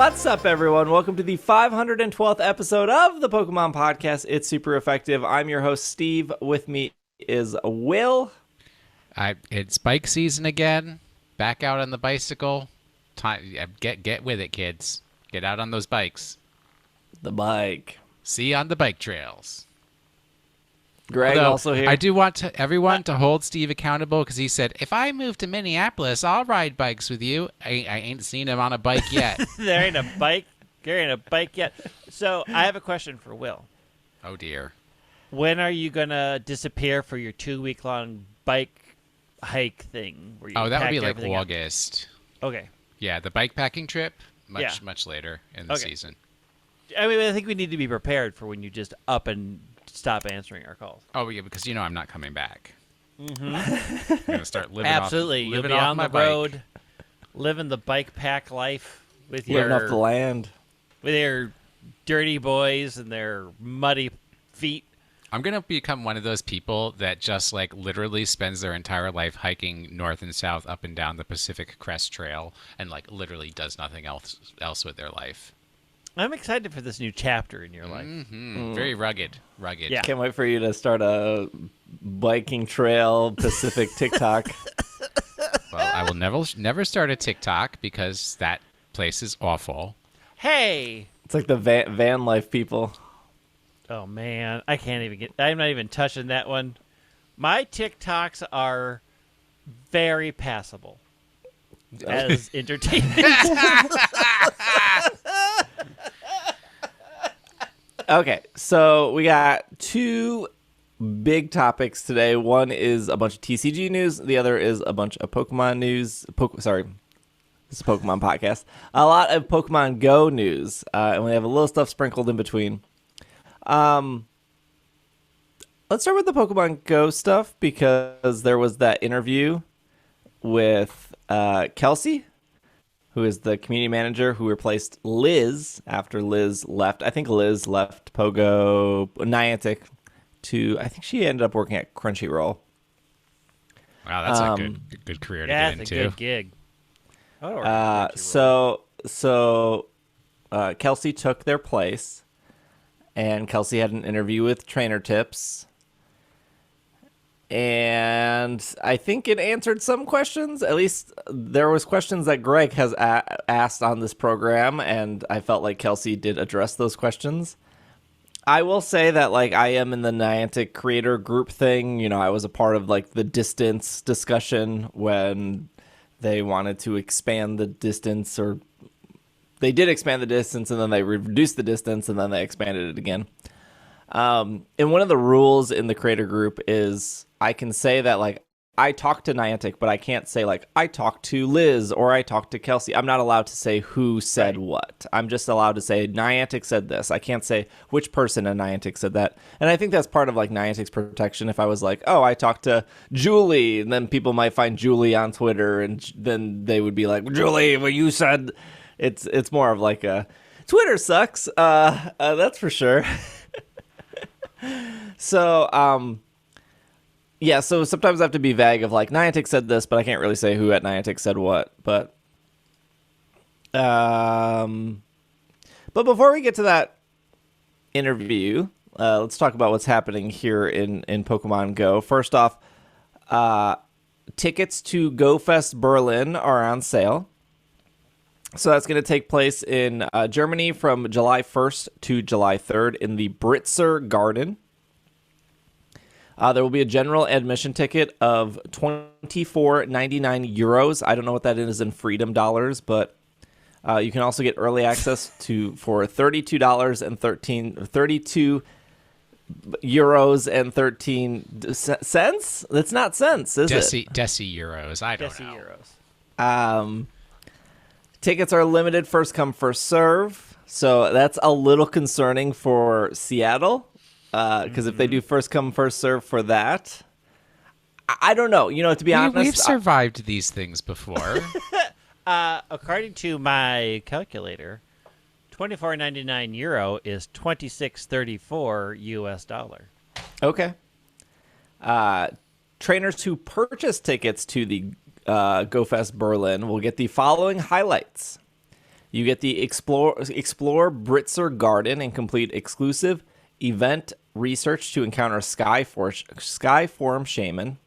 What's up, everyone? Welcome to the 512th episode of the Pokemon Podcast. It's super effective. I'm your host, Steve. With me is Will. It's bike season again. Back out on the bicycle. Time, get with it, kids. Get out on those bikes. The bike. See you on the bike trails. Greg also here. I do want everyone to hold Steve accountable because he said, if I move to Minneapolis, I'll ride bikes with you. I ain't seen him on a bike yet. There ain't a bike yet. So I have a question for Will. Oh, dear. When are you going to disappear for your 2-week-long bike hike thing? Where you That would be like August. Up? Okay. Yeah, the bike packing trip, much later in the season. I mean, I think we need to be prepared for when you just up and stop answering our calls. Oh, yeah, because I'm not coming back. Mm-hmm. I'm going to start living Absolutely. off, You'll living be off on my the road, living the bike pack life with Living off the land. With your dirty boys and their muddy feet. I'm going to become one of those people that just like literally spends their entire life hiking north and south up and down the Pacific Crest Trail and like literally does nothing else with their life. I'm excited for this new chapter in your life. Mm-hmm. Very rugged. Yeah. Can't wait for you to start a biking trail Pacific TikTok. Well, I will never start a TikTok because that place is awful. Hey! It's like the van life people. Oh, man. I'm not even touching that one. My TikToks are very passable as entertainment. Okay, so we got two big topics today. One is a bunch of TCG news. The other is a bunch of Pokemon news. Sorry, this is a Pokemon podcast. A lot of Pokemon Go news, and we have a little stuff sprinkled in between. Let's start with the Pokemon Go stuff because there was that interview with Kelsey, who is the community manager who replaced Liz after Liz left. I think Liz left Niantic I think she ended up working at Crunchyroll. Wow, that's a good career to get into. That's a good gig. So Kelsey took their place, and Kelsey had an interview with Trainer Tips. And I think it answered some questions. At least there was questions that Greg has asked on this program, and I felt like Kelsey did address those questions. I will say that like I am in the Niantic creator group thing. I was a part of like the distance discussion when they wanted to expand the distance, or they did expand the distance and then they reduced the distance and then they expanded it again. And one of the rules in the creator group is I can say that like I talked to Niantic, but I can't say like I talked to Liz or I talked to Kelsey. I'm not allowed to say who said what. I'm just allowed to say Niantic said this. I can't say which person in Niantic said that. And I think that's part of like Niantic's protection. If I was like, oh, I talked to Julie, and then people might find Julie on Twitter, and then they would be like, Julie, what you said. It's more of like a Twitter sucks. That's for sure. So, yeah, so sometimes I have to be vague of like Niantic said this, but I can't really say who at Niantic said what. But before we get to that interview, let's talk about what's happening here in Pokemon Go. First off, tickets to Go Fest Berlin are on sale. So that's going to take place in Germany from July 1st to July 3rd in the Britzer Garden. There will be a general admission ticket of €24.99. I don't know what that is in freedom dollars, but you can also get early access for €32.13. That's not cents, is it? Deci euros. I don't know. Euros. Tickets are limited, first come, first serve. So that's a little concerning for Seattle. Because if they do first come, first serve for that, I don't know. To be honest, we've survived these things before. According to my calculator, €24.99 is $26.34 US dollar. Okay. Trainers who purchase tickets to the GoFest Berlin will get the following highlights. You get the Explore Britzer Garden and complete exclusive event research to encounter Skyform Shaman.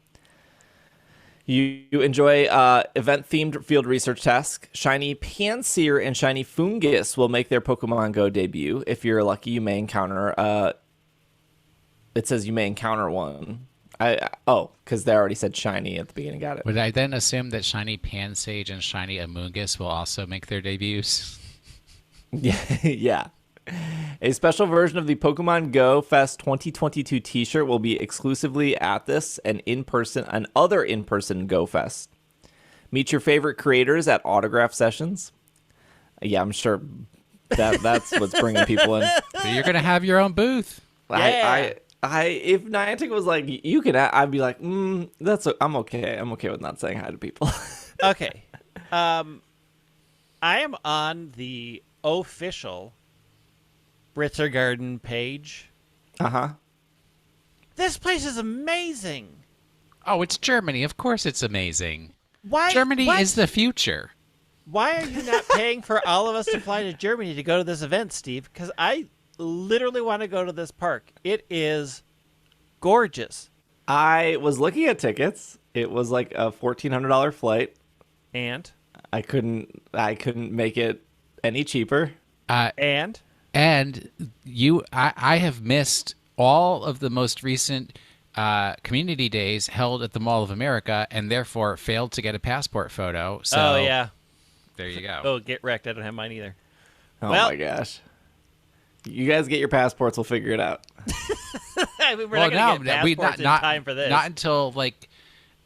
You enjoy event-themed field research tasks. Shiny Panseer and Shiny Fungus will make their Pokemon Go debut. If you're lucky, you may encounter... it says you may encounter one. Because they already said Shiny at the beginning. Got it. Would I then assume that Shiny Pansage and Shiny Amoonguss will also make their debuts? Yeah. A special version of the Pokemon Go Fest 2022 t-shirt will be exclusively at this and other in-person Go Fest. Meet your favorite creators at autograph sessions. Yeah, I'm sure that's what's bringing people in. So you're going to have your own booth. Yeah. If Niantic was like, you can, I'd be like, I'm okay. I'm okay with not saying hi to people. Okay. I am on the official Britzer Garden page. Uh-huh. This place is amazing. Oh, it's Germany. Of course it's amazing. Why? Germany is the future. Why are you not paying for all of us to fly to Germany to go to this event, Steve? Because I literally want to go to this park. It is gorgeous. I was looking at tickets. It was like a $1,400 flight. And? I couldn't make it any cheaper. And I have missed all of the most recent community days held at the Mall of America and therefore failed to get a passport photo. So oh, yeah. There you go. Oh, get wrecked. I don't have mine either. Oh, my gosh. You guys get your passports. We'll figure it out. I mean, we're not going to get passports in time for this. Not until, like,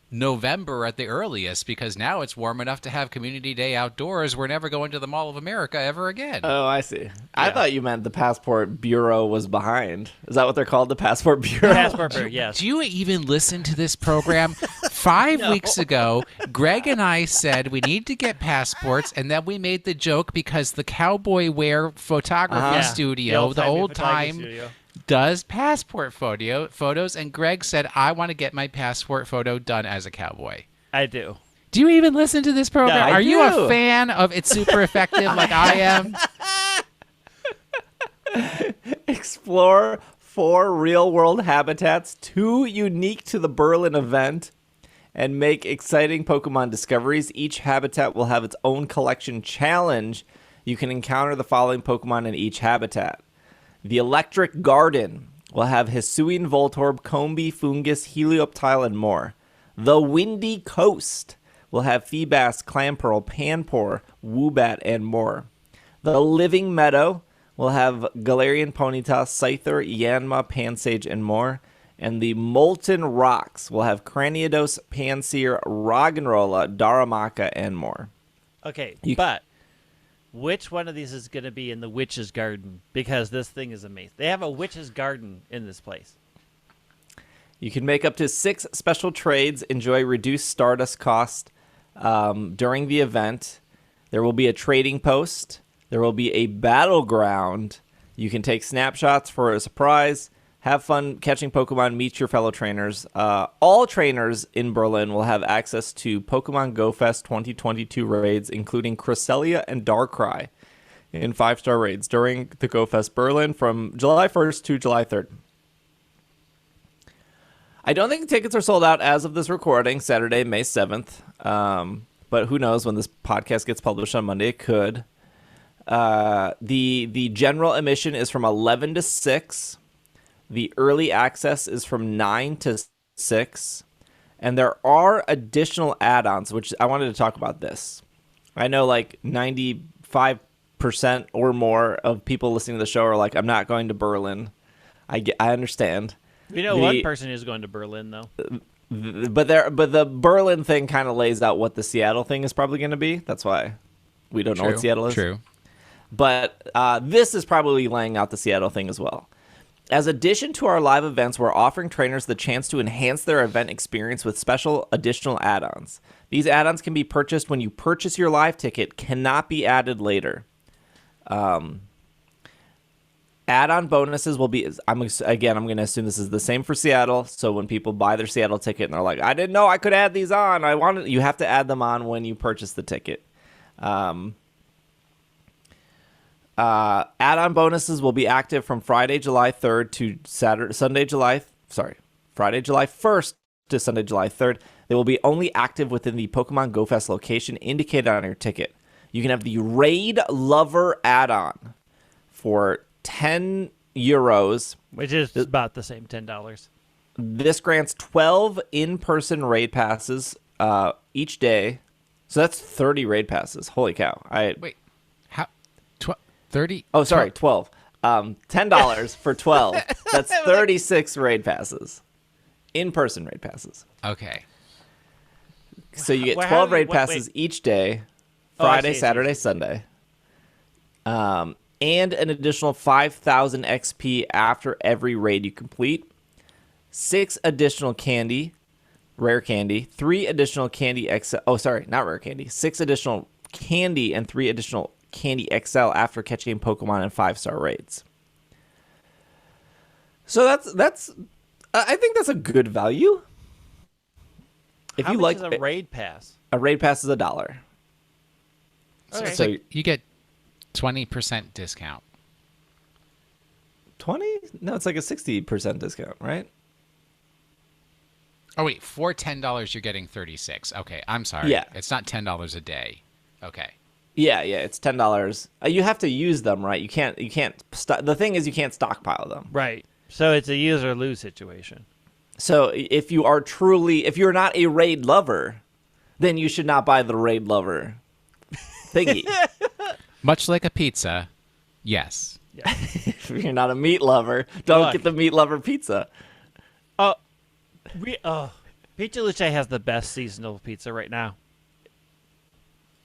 November at the earliest, because now it's warm enough to have community day outdoors. We're never going to the Mall of America ever again. Oh, I see. Yeah. I thought you meant the passport bureau was behind. Is that what they're called, the passport bureau? Passport bureau, yes. Do you even listen to this program? 5 weeks ago, Greg and I said we need to get passports, and then we made the joke because the Cowboy Wear photography studio, the old time studio, does passport photos, and Greg said, I want to get my passport photo done as a cowboy. I do. Do you even listen to this program? No, Are you a fan of It's Super Effective like I am? Explore 4 real-world habitats, 2 unique to the Berlin event, and make exciting Pokemon discoveries. Each habitat will have its own collection challenge. You can encounter the following Pokemon in each habitat. The Electric Garden will have Hisuian Voltorb, Combee, Fungus, Helioptile, and more. The Windy Coast will have Feebas, Clamperl, Panpour, Woobat, and more. The Living Meadow will have Galarian Ponyta, Scyther, Yanma, Pansage, and more. And the Molten Rocks will have Cranidos, Panseer, Roggenrola, Darumaka, and more. Okay, but which one of these is going to be in the Witch's Garden? Because this thing is amazing. They have a Witch's Garden in this place. You can make up to 6 special trades, enjoy reduced Stardust cost during the event. There will be a trading post. There will be a battleground. You can take snapshots for a surprise. Have fun catching Pokemon, meet your fellow trainers. All trainers in Berlin will have access to Pokemon Go Fest 2022 raids, including Cresselia and Darkrai in 5-star raids during the Go Fest Berlin from July 1st to July 3rd. I don't think tickets are sold out as of this recording, Saturday, May 7th. But who knows, when this podcast gets published on Monday, it could. The general admission is from 11 to 6. The early access is from 9 to 6. And there are additional add-ons, which I wanted to talk about this. I know like 95% or more of people listening to the show are like, I'm not going to Berlin. I understand. We know one person who's going to Berlin, though. But the Berlin thing kind of lays out what the Seattle thing is probably going to be. That's why we don't know what Seattle is. True. But this is probably laying out the Seattle thing as well. As addition to our live events, we're offering trainers the chance to enhance their event experience with special additional add-ons. These add-ons can be purchased when you purchase your live ticket, cannot be added later. Add-on bonuses will be, I'm going to assume this is the same for Seattle. So when people buy their Seattle ticket and they're like, I didn't know I could add these on. You have to add them on when you purchase the ticket. Add-on bonuses will be active from Friday, July 3rd to Friday, July 1st to Sunday, July 3rd. They will be only active within the Pokemon Go Fest location indicated on your ticket. You can have the Raid Lover add-on for €10, which is about the same $10. This grants 12 in-person raid passes each day. So that's 30 raid passes. Holy cow. Wait. How 30? Oh, sorry, 12. $10 for 12. That's 36 raid passes. In-person raid passes. Okay. So you get 12 raid passes each day, Friday, Saturday, Sunday. And an additional 5,000 XP after every raid you complete. 6 additional candy, rare candy, 3 additional candy XL. Oh, sorry, not rare candy. 6 additional candy and 3 additional candy XL after catching Pokemon in 5-star raids. So that's I think that's a good value. If How you much like is a raid pass? a raid pass is $1. Okay. So you get 20% discount. 20? No, it's like a 60% discount, right? Oh wait, for $10 you're getting 36. Okay, I'm sorry. Yeah. It's not $10 a day. Okay. Yeah, it's $10. You have to use them, right? You can't. The thing is, you can't stockpile them. Right. So it's a use or lose situation. So if you're not a raid lover, then you should not buy the raid lover thingy. Much like a pizza, yes. Yeah. If you're not a meat lover, don't get the meat lover pizza. Pizza Luce has the best seasonal pizza right now.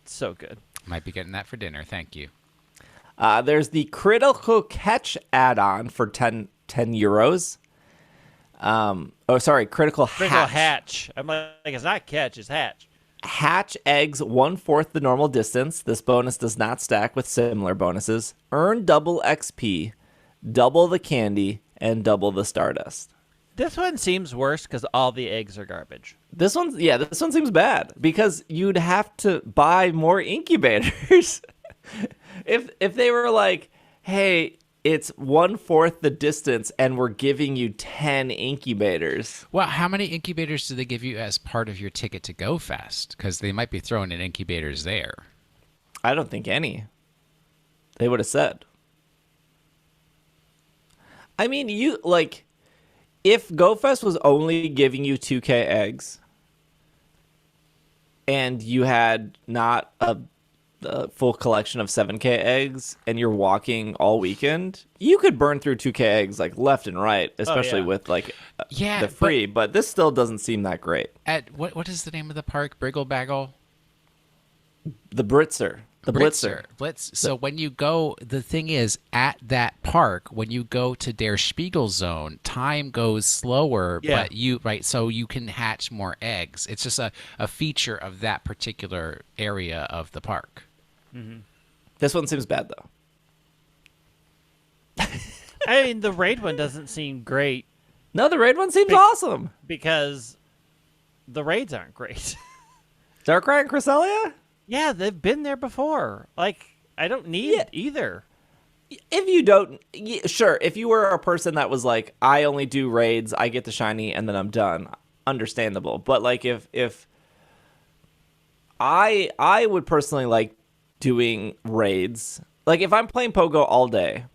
It's so good. Might be getting that for dinner. Thank you. There's the Critical Catch add-on for €10. Critical Hatch. I'm like, it's not catch, it's hatch. Hatch eggs 1/4 the normal distance. This bonus does not stack with similar bonuses. Earn double XP, double the candy, and double the Stardust. This one seems worse because all the eggs are garbage. This one seems bad because you'd have to buy more incubators. If they were like, hey, it's 1/4 the distance and we're giving you 10 incubators. Well, how many incubators do they give you as part of your ticket to Go Fest? Because they might be throwing in incubators there. I don't think any. They would have said. I mean, if GoFest was only giving you 2K eggs and you had not a full collection of 7K eggs and you're walking all weekend, you could burn through 2K eggs like left and right, especially with the free, but this still doesn't seem that great. At what is the name of the park? Briggle Baggle? The Blitzer. The Blitzer. So when you go, the thing is, at that park, when you go to Der Spiegel Zone, time goes slower, but so you can hatch more eggs. It's just a feature of that particular area of the park. Mm-hmm. This one seems bad, though. I mean, the raid one doesn't seem great. No, the raid one seems awesome. Because the raids aren't great. Darkrai and Cresselia? Yeah, they've been there before. Like, I don't need either. If you don't, sure. If you were a person that was like, I only do raids, I get the shiny, and then I'm done. Understandable. But like, if I would personally like doing raids. Like, if I'm playing Pogo all day,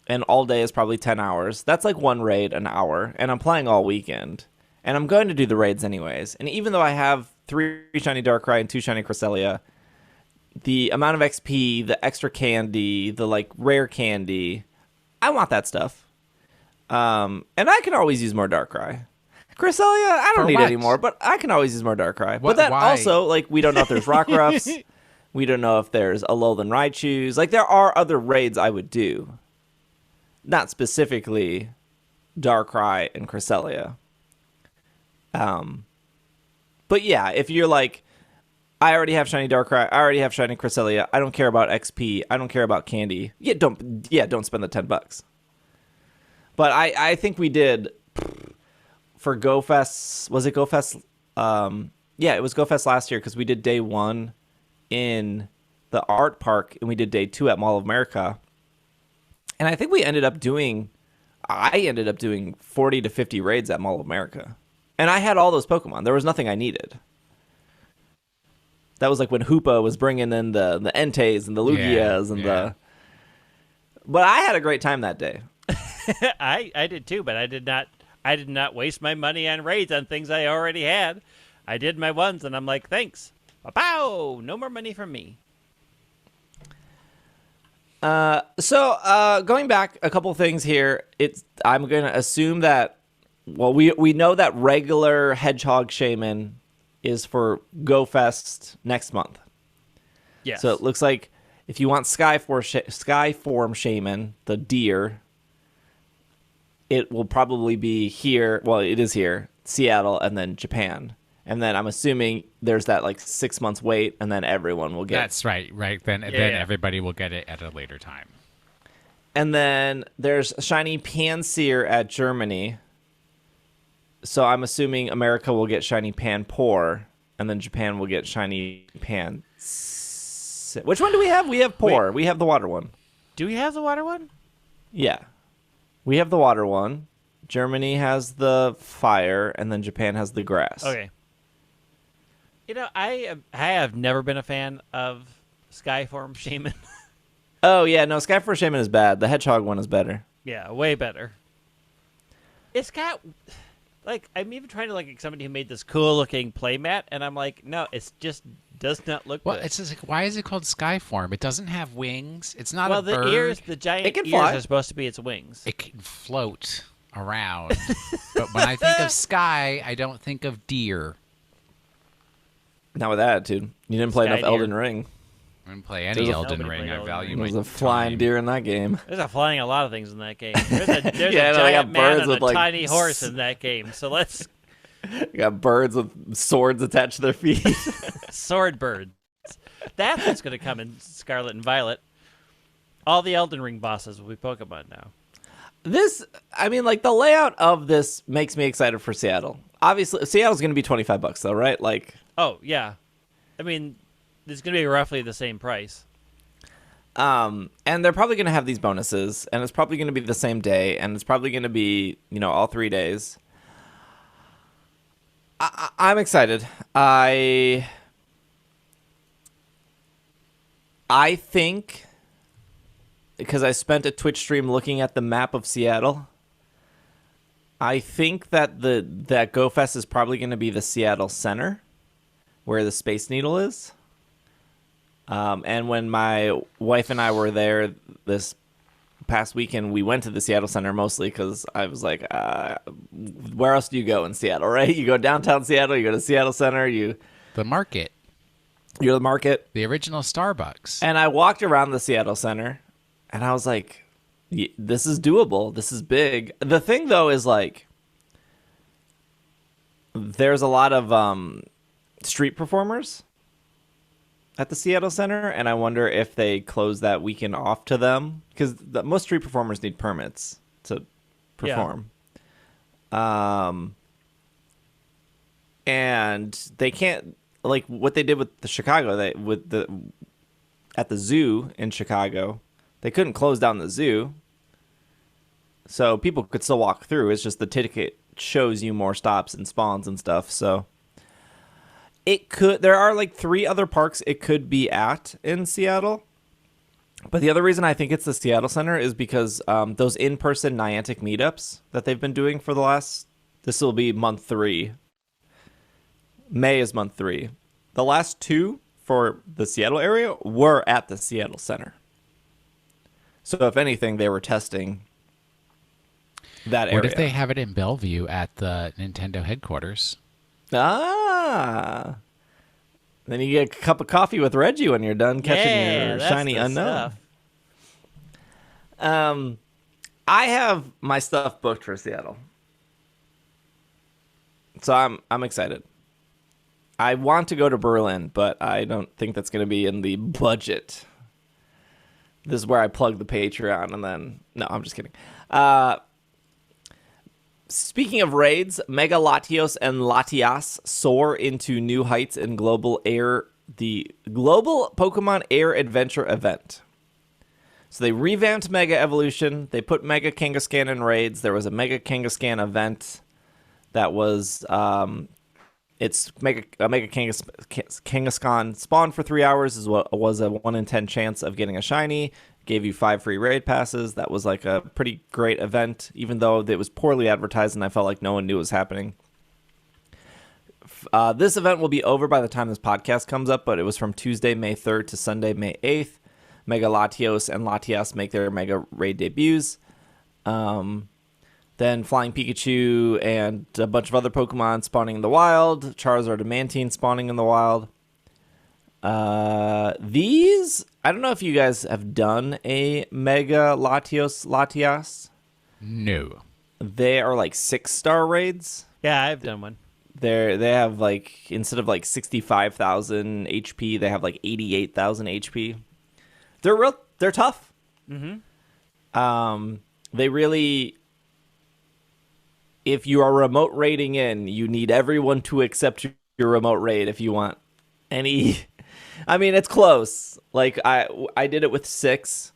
and all day is probably 10 hours, that's like one raid an hour, and I'm playing all weekend, and I'm going to do the raids anyways. And even though I have 3 shiny Darkrai and 2 shiny Cresselia, the amount of XP, the extra candy, the like rare candy, I want that stuff. And I can always use more Darkrai. Cresselia, I don't need any more, but I can always use more Darkrai. But that also, like, we don't know if there's Rockruffs. We don't know if there's Alolan Raichus. Like, there are other raids I would do. Not specifically Darkrai and Cresselia. But yeah, if you're like, I already have shiny Darkrai, I already have shiny Cresselia, I don't care about XP, I don't care about candy. Don't spend the $10. But I think we did for GoFest. Was it GoFest? Yeah, it was GoFest last year because we did day 1 in the art park and we did day 2 at Mall of America. And I think I ended up doing 40 to 50 raids at Mall of America. And I had all those Pokemon. There was nothing I needed. That was like when Hoopa was bringing in the Entei's and the Lugias and the... But I had a great time that day. I did too, but I did not waste my money on raids on things I already had. I did my ones, and I'm like, thanks. Pow! No more money from me. So going back a couple things here, I'm going to assume that, well, we know that regular Hedgehog Shaman is for Go Fest next month. Yes. So it looks like if you want Skyform Shaman, the deer, it will probably be here. Well, it is here, Seattle, and then Japan. And then I'm assuming there's that like 6 months wait, and then everyone will get it. That's right. Then everybody will get it at a later time. And then there's Shiny Panseer at Germany. So I'm assuming America will get Shiny Panpour, and then Japan will get Shiny Pan. Which one do we have? We have Pour. Wait. We have the water one. Do we have the water one? Yeah. We have the water one. Germany has the fire, and then Japan has the grass. Okay. You know, I have never been a fan of Skyform Shaman. Oh, yeah. No, Skyform Shaman is bad. The Hedgehog one is better. Yeah, way better. It's got... Like, I'm even trying to look at somebody who made this cool-looking playmat, and I'm like, no, it just does not look good. It's just like, why is it called Skyform? It doesn't have wings. It's not well, a bird. the ears, the giant It can ears fly. are supposed to be its wings. It can float around. But when I think of sky, I don't think of deer. Not with that attitude. You didn't play Sky enough deer. Elden Ring. I didn't play any Elden Nobody Ring. played I Elden value Ring. my There's a flying time. deer in that game. There's a flying a lot of things in that game. There's a Yeah, I know, they got giant man birds and a with, like, tiny horse in that game. So let's... You got birds with swords attached to their feet. Sword birds. That's what's going to come in Scarlet and Violet. All the Elden Ring bosses will be Pokemon now. The layout of this makes me excited for Seattle. Obviously, Seattle's going to be $25 though, right? Like, Oh, yeah. I mean, it's going to be roughly the same price. and they're probably going to have these bonuses, and it's probably going to be the same day, and it's probably going to be, all 3 days. I'm excited. I think, because I spent a Twitch stream looking at the map of Seattle, I think that that GoFest is probably going to be the Seattle Center, where the Space Needle is. And when my wife and I were there this past weekend, we went to the Seattle Center mostly because I was like, where else do you go in Seattle, right? You go downtown Seattle, you go to Seattle Center, The market. you go to the market. The original Starbucks. And I walked around the Seattle Center, and I was like, this is doable. This is big. The thing, though, is like, there's a lot of street performers at the Seattle Center, and I wonder if they close that weekend off to them, because most street performers need permits to perform. And they can't, like what they did with the Chicago, at the zoo in Chicago, they couldn't close down the zoo, so people could still walk through. It's just the ticket shows you more stops and spawns and stuff. So there are like 3 other parks it could be at in Seattle. But the other reason I think it's the Seattle Center is because those in-person Niantic meetups that they've been doing for this will be month 3. May is month 3. The last 2 for the Seattle area were at the Seattle Center. So if anything, they were testing that area. What if they have it in Bellevue at the Nintendo headquarters? Ah. Then you get a cup of coffee with Reggie when you're done catching your that's shiny the unknown. stuff. I have my stuff booked for Seattle. So I'm excited. I want to go to Berlin, but I don't think that's going to be in the budget. This is where I plug the Patreon, and then... No, I'm just kidding. Speaking of raids, Mega Latios and Latias soar into new heights in the Global Pokemon Air Adventure event. So they revamped Mega Evolution. They put Mega Kangaskhan in raids. There was a Mega Kangaskhan event that was it's Mega Kangaskhan spawned for 3 hours is what was a 1 in 10 chance of getting a shiny. Gave you 5 free raid passes. That was like a pretty great event, even though it was poorly advertised and I felt like no one knew it was happening. This event will be over by the time this podcast comes up, but it was from Tuesday, May 3rd to Sunday, May 8th. Mega Latios and Latias make their Mega Raid debuts. Then Flying Pikachu and a bunch of other Pokemon spawning in the wild. Charizard and Mantine spawning in the wild. These, I don't know if you guys have done a Mega Latias. No. They are like 6-star raids. Yeah, I've done one. They have like, instead of like 65,000 HP, they have like 88,000 HP. They're tough. Mm-hmm. They really, if you are remote raiding in, you need everyone to accept your remote raid if you want any. I mean, it's close. Like I did it with 6.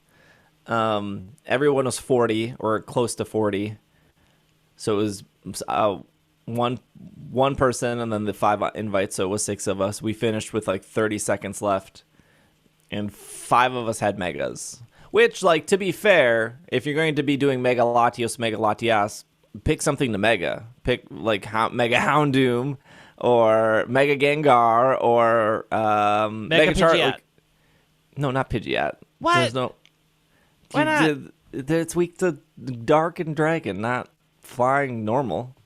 Everyone was 40 or close to 40. So it was one person and then the 5 invites. So it was 6 of us. We finished with like 30 seconds left. And 5 of us had Megas. Which, like, to be fair, if you're going to be doing Mega Latios, Mega Latias, pick something to Mega. Pick, like, Mega Houndoom or Mega Gengar or Mega Pidgeot. Like, no, not Pidgeot. What? There's no. Why not? It's weak to Dark and Dragon, not flying normal.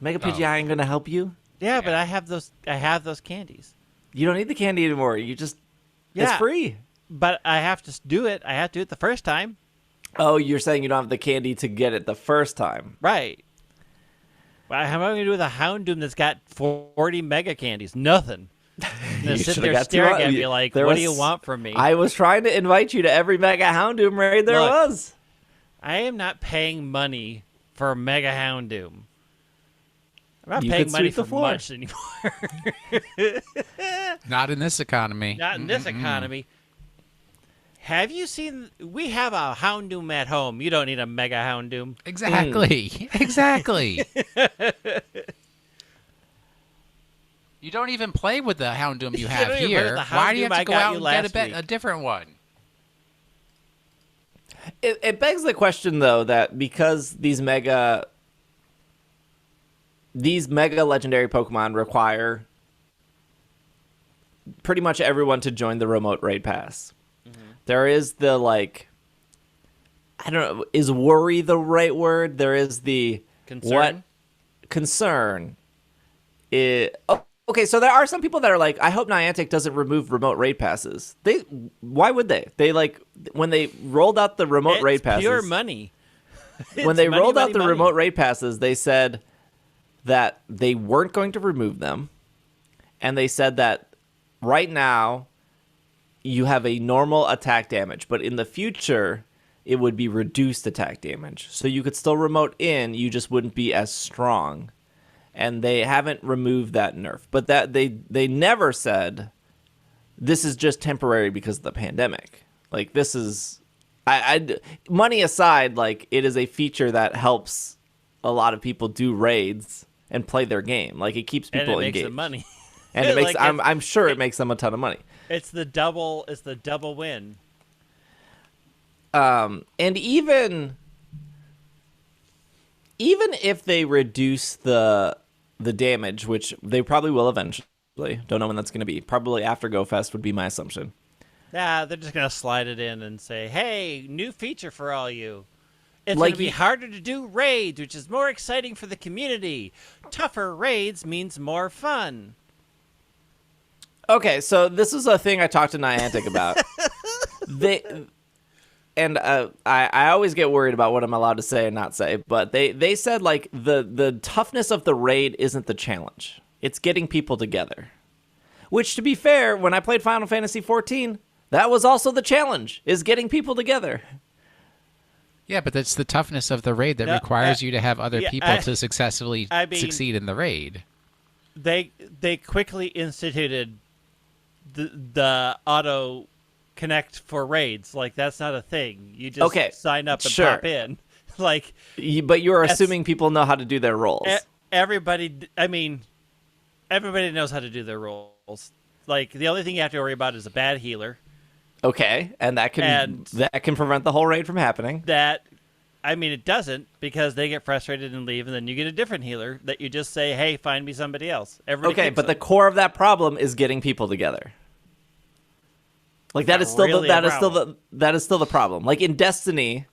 Mega Pidgeot ain't going to help you. Yeah, but I have those candies. You don't need the candy anymore. You just, it's free. But I have to do it. I have to do it the first time. Oh, you're saying you don't have the candy to get it the first time. Right. Well, how am I going to do with a Houndoom that's got 40 mega candies? Nothing. They sit there staring at me like, what do you want from me? I was trying to invite you to every Mega Houndoom raid there was. I am not paying money for a Mega Houndoom. I'm not paying money for much anymore. Not in this economy. Not in this economy. Have you seen... We have a Houndoom at home. You don't need a Mega Houndoom. Exactly. Exactly. You don't even play with the Houndoom you have here. Why do you have to go out and get a different one? It begs the question, though, that because these Mega Legendary Pokemon require pretty much everyone to join the remote raid pass. Mm-hmm. There is the, like, I don't know, is worry the right word? There is the concern. What concern? Okay, so there are some people that are like, I hope Niantic doesn't remove remote raid passes. Why would they? They, like, when they rolled out the remote raid passes, pure money. When they rolled out the remote raid passes, they said that they weren't going to remove them, and they said that right now you have a normal attack damage, but in the future it would be reduced attack damage. So you could still remote in, you just wouldn't be as strong. And they haven't removed that nerf. But that they never said this is just temporary because of the pandemic. Like, this is money aside, like, it is a feature that helps a lot of people do raids and play their game. Like, it keeps people engaged. And it makes them money. And it makes I'm sure it makes them a ton of money. It's the double win. And even if they reduce the damage, which they probably will eventually, don't know when that's going to be. Probably after GoFest would be my assumption. Yeah, they're just going to slide it in and say, hey, new feature for all you. It's going to be harder to do raids, which is more exciting for the community. Tougher raids means more fun. Okay, so this is a thing I talked to Niantic about. I always get worried about what I'm allowed to say and not say, but they said, like, the toughness of the raid isn't the challenge. It's getting people together. Which, to be fair, when I played Final Fantasy XIV, that was also the challenge, is getting people together. Yeah, but that's the toughness of the raid that requires you to have other people to successfully succeed in the raid. They quickly instituted the auto connect for raids. Like, that's not a thing. You just sign up and pop in. Like, but you're assuming people know how to do their roles. Everybody knows how to do their roles. Like, the only thing you have to worry about is a bad healer. Okay, and that can prevent the whole raid from happening. It doesn't, because they get frustrated and leave, and then you get a different healer that you just say, "Hey, find me somebody else." Everybody but the core of that problem is getting people together. Like, that is still the problem. Like, in Destiny,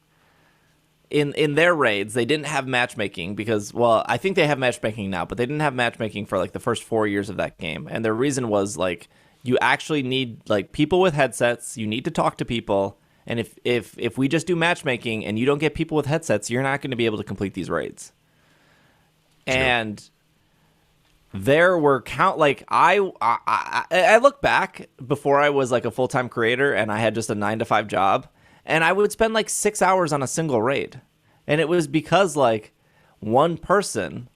in their raids, they didn't have matchmaking because, well, I think they have matchmaking now, but they didn't have matchmaking for like the first 4 years of that game, and their reason was like, you actually need like people with headsets. You need to talk to people. And if we just do matchmaking and you don't get people with headsets, you're not going to be able to complete these raids. True. And there were I look back before I was like a full-time creator and I had just a 9-to-5 job, and I would spend like 6 hours on a single raid. And it was because like one person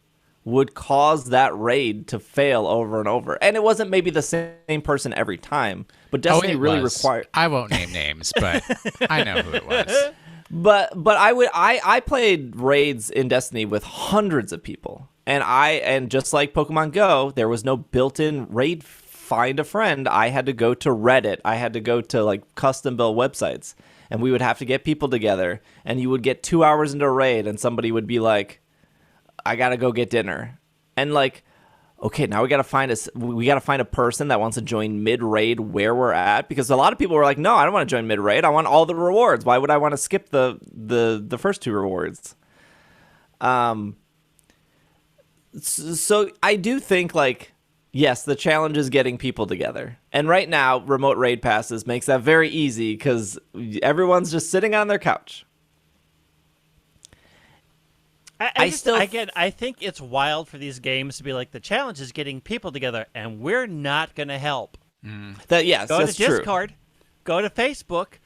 would cause that raid to fail over and over. And it wasn't maybe the same person every time, but Destiny really required... I won't name names, but I know who it was. But I played raids in Destiny with hundreds of people. And just like Pokemon Go, there was no built-in raid find a friend. I had to go to Reddit. I had to go to like custom build websites, and we would have to get people together, and you would get 2 hours into a raid and somebody would be like, I gotta go get dinner, and like, okay, now we gotta find a person that wants to join mid raid where we're at, because a lot of people were like, no, I don't want to join mid raid. I want all the rewards. Why would I want to skip the first 2 rewards? So I do think like, yes, the challenge is getting people together, and right now remote raid passes makes that very easy because everyone's just sitting on their couch. I think it's wild for these games to be like, the challenge is getting people together, and we're not going to help. Go to Discord, go to Facebook,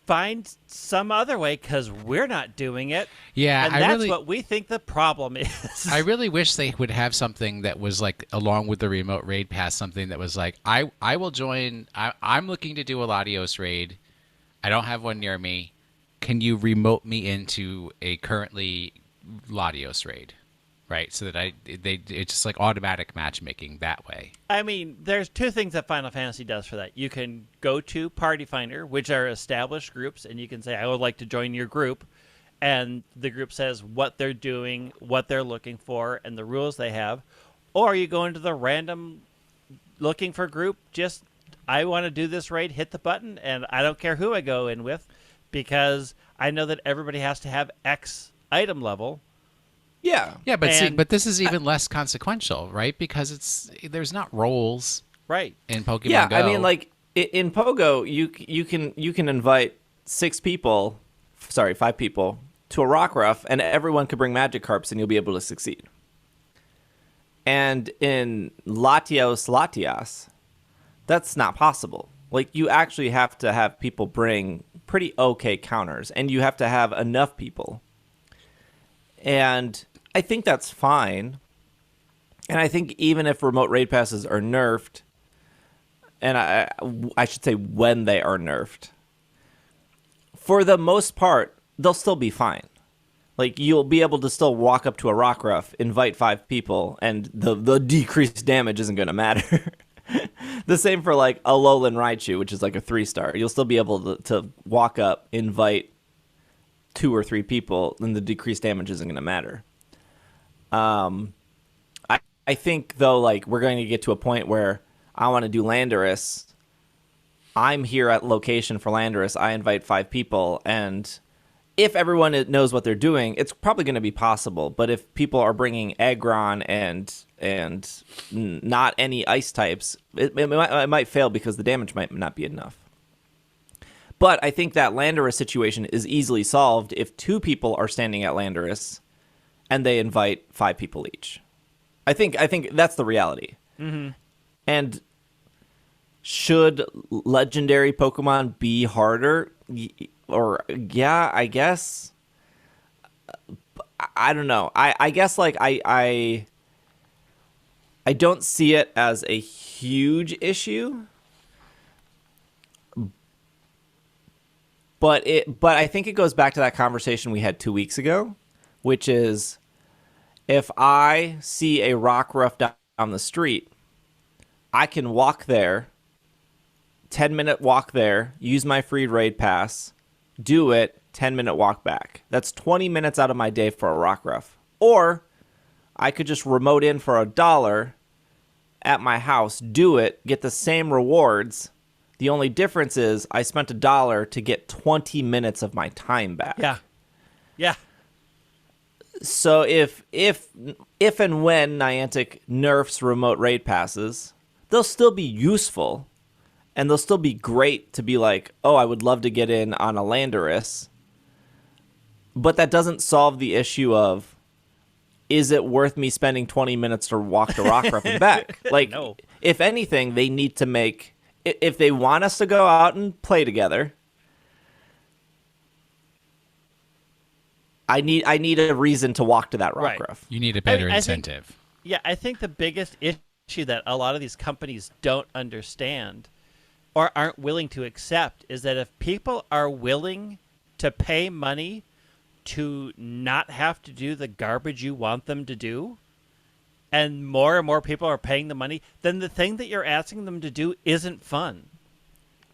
find some other way, because we're not doing it. Yeah, and that's what we think the problem is. I really wish they would have something that was like, along with the remote raid pass, something that was like, I will join. I'm looking to do a Latios raid. I don't have one near me. Can you remote me into a currently Latios raid, right? So that it's just like automatic matchmaking that way. I mean, there's 2 things that Final Fantasy does for that. You can go to Party Finder, which are established groups, and you can say, I would like to join your group, and the group says what they're doing, what they're looking for, and the rules they have. Or you go into the random looking for group, just, I want to do this raid, hit the button, and I don't care who I go in with, because I know that everybody has to have X item level. But this is even less consequential, right? Because there's not roles, right, in Pokemon Go. I mean, like in Pogo, you can invite 5 people to a Rockruff, and everyone could bring Magikarps, and you'll be able to succeed. And in Latios, that's not possible. Like, you actually have to have people bring pretty okay counters, and you have to have enough people. And I think that's fine. And I think even if remote raid passes are nerfed, and I should say when they are nerfed, for the most part, they'll still be fine. Like, you'll be able to still walk up to a Rockruff, invite 5 people, and the decreased damage isn't going to matter. The same for, like, a Alolan Raichu, which is like a 3-star. You'll still be able to walk up, invite 2 or 3 people, and the decreased damage isn't going to matter. I think, though, like, we're going to get to a point where I want to do Landorus. I'm here at location for Landorus. I invite 5 people, and if everyone knows what they're doing, it's probably going to be possible. But if people are bringing Aggron and not any ice types, it might fail because the damage might not be enough. But I think that Landorus situation is easily solved if 2 people are standing at Landorus and they invite 5 people each. I think that's the reality. Mm-hmm. And should legendary Pokemon be harder? Or, yeah, I guess. I don't know. I guess, like, I don't see it as a huge issue. But I think it goes back to that conversation we had 2 weeks ago, which is if I see a Rockruff down the street, I can walk there, 10-minute walk there, use my free raid pass, do it, 10-minute walk back. That's 20 minutes out of my day for a Rockruff. Or I could just remote in for $1 at my house, do it, get the same rewards. The only difference is I spent $1 to get 20 minutes of my time back. Yeah. So if and when Niantic nerfs remote raid passes, they'll still be useful, and they'll still be great to be like, oh, I would love to get in on a Landorus. But that doesn't solve the issue of, is it worth me spending 20 minutes to walk to Rockruff and back? Like, No. If anything, they need to make, if they want us to go out and play together, I need a reason to walk to that Rockruff. Right. You need a better incentive. I think the biggest issue that a lot of these companies don't understand or aren't willing to accept is that if people are willing to pay money to not have to do the garbage you want them to do, and more people are paying the money, then the thing that you're asking them to do isn't fun.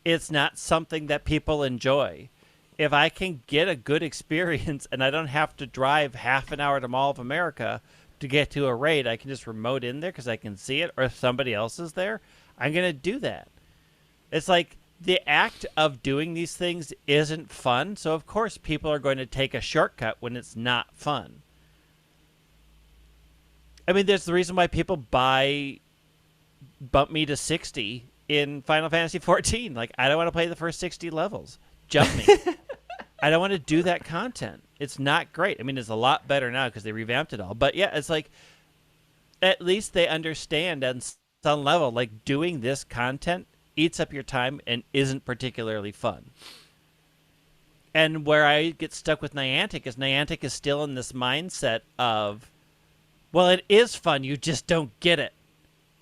It's not something that people enjoy. If I can get a good experience and I don't have to drive half an hour to Mall of America to get to a raid, I can just remote in there because I can see it, or if somebody else is there, I'm going to do that. It's like the act of doing these things isn't fun, so of course people are going to take a shortcut when it's not fun. I mean, there's the reason why people buy Bump Me to 60 in Final Fantasy XIV. Like, I don't want to play the first 60 levels. Jump me. I don't want to do that content. It's not great. I mean, it's a lot better now because they revamped it all. But yeah, it's like, at least they understand on some level, like, doing this content eats up your time and isn't particularly fun. And where I get stuck with Niantic is still in this mindset of, well, it is fun, you just don't get it.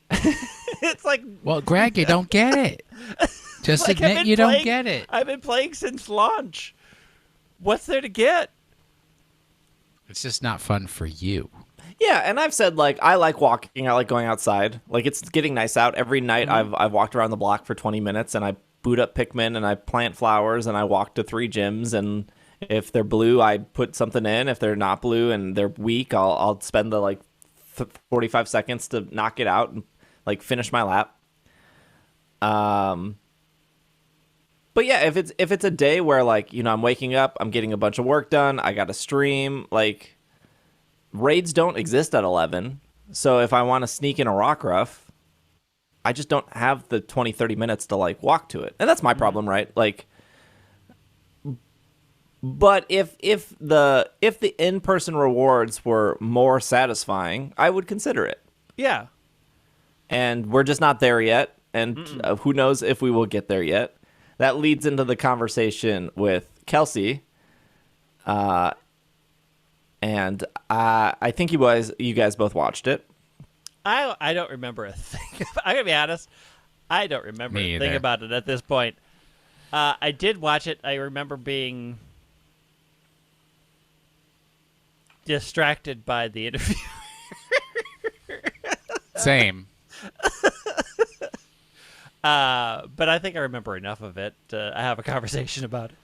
It's like, well, Greg, you don't get it. Just like, admit you don't get it. I've been playing since launch. What's there to get? It's just not fun for you. Yeah, and I've said, like, I like walking. I like going outside. Like, it's getting nice out. Every night I've walked around the block for 20 minutes, and I boot up Pikmin, and I plant flowers, and I walk to 3 gyms, and if they're blue, I put something in. If they're not blue and they're weak, I'll spend the, like, 45 seconds to knock it out and, like, finish my lap. But yeah, if it's a day where, like, you know, I'm waking up, I'm getting a bunch of work done, I got to stream, like, raids don't exist at 11. So if I want to sneak in a Rockruff, I just don't have the 20, 30 minutes to, like, walk to it. And that's my problem, right? Like, but if the in-person rewards were more satisfying, I would consider it. Yeah. And we're just not there yet, and who knows if we will get there yet. That leads into the conversation with Kelsey, and I think you guys both watched it. I don't remember a thing. I'm gonna be honest. I don't remember Me a thing either. about it at this point. I did watch it. I remember being distracted by the interview. Same. But I think I remember enough of it to have a conversation about it.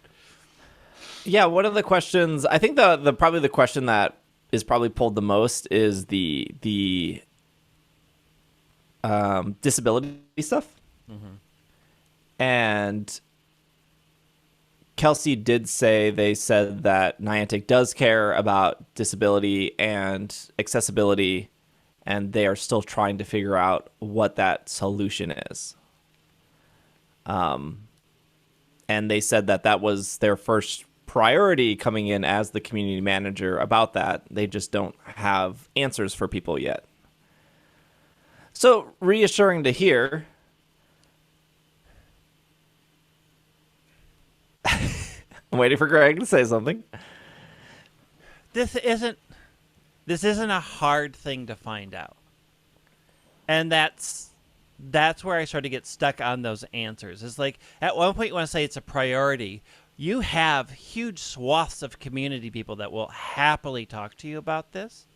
Yeah, one of the questions, I think the probably the question that is probably pulled the most is the disability stuff. And Kelsey did say, they said that Niantic does care about disability and accessibility, and they are still trying to figure out what that solution is. And they said that was their first priority coming in as the community manager about that. They just don't have answers for people yet. So reassuring to hear. I'm waiting for Greg to say something. This isn't a hard thing to find out. And that's where I sort of get stuck on those answers. It's like, at one point you want to say it's a priority. you have huge swaths of community people that will happily talk to you about this,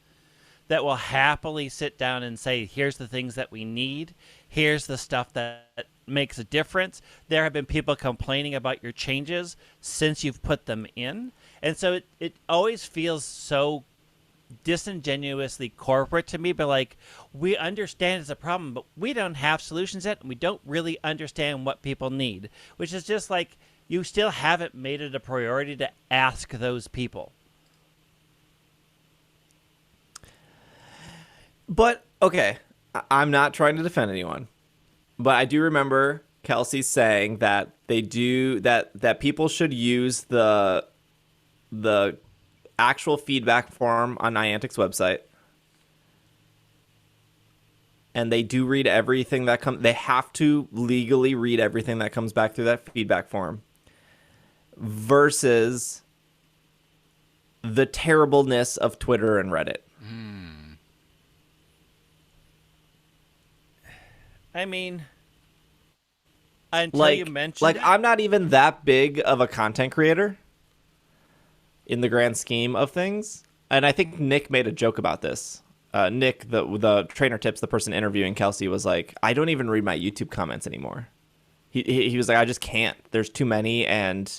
that will happily sit down and say, here's the things that we need, here's the stuff that makes a difference. There have been people complaining about your changes since you've put them in. And so it always feels so disingenuously corporate to me, but like, we understand it's a problem, but we don't have solutions yet, and we don't really understand what people need, which is just like, you still haven't made it a priority to ask those people. But, okay, I'm not trying to defend anyone, but I do remember Kelsey saying that they do, that people should use the actual feedback form on Niantic's website. And they do read everything that comes, they have to legally read everything that comes back through that feedback form. Versus the terribleness of Twitter and Reddit. I mean, until you mentioned it. I'm not even that big of a content creator in the grand scheme of things. And I think Nick made a joke about this. Nick, the trainer tips, the person interviewing Kelsey, was like, I don't even read my YouTube comments anymore. He was like, I just can't. There's too many, and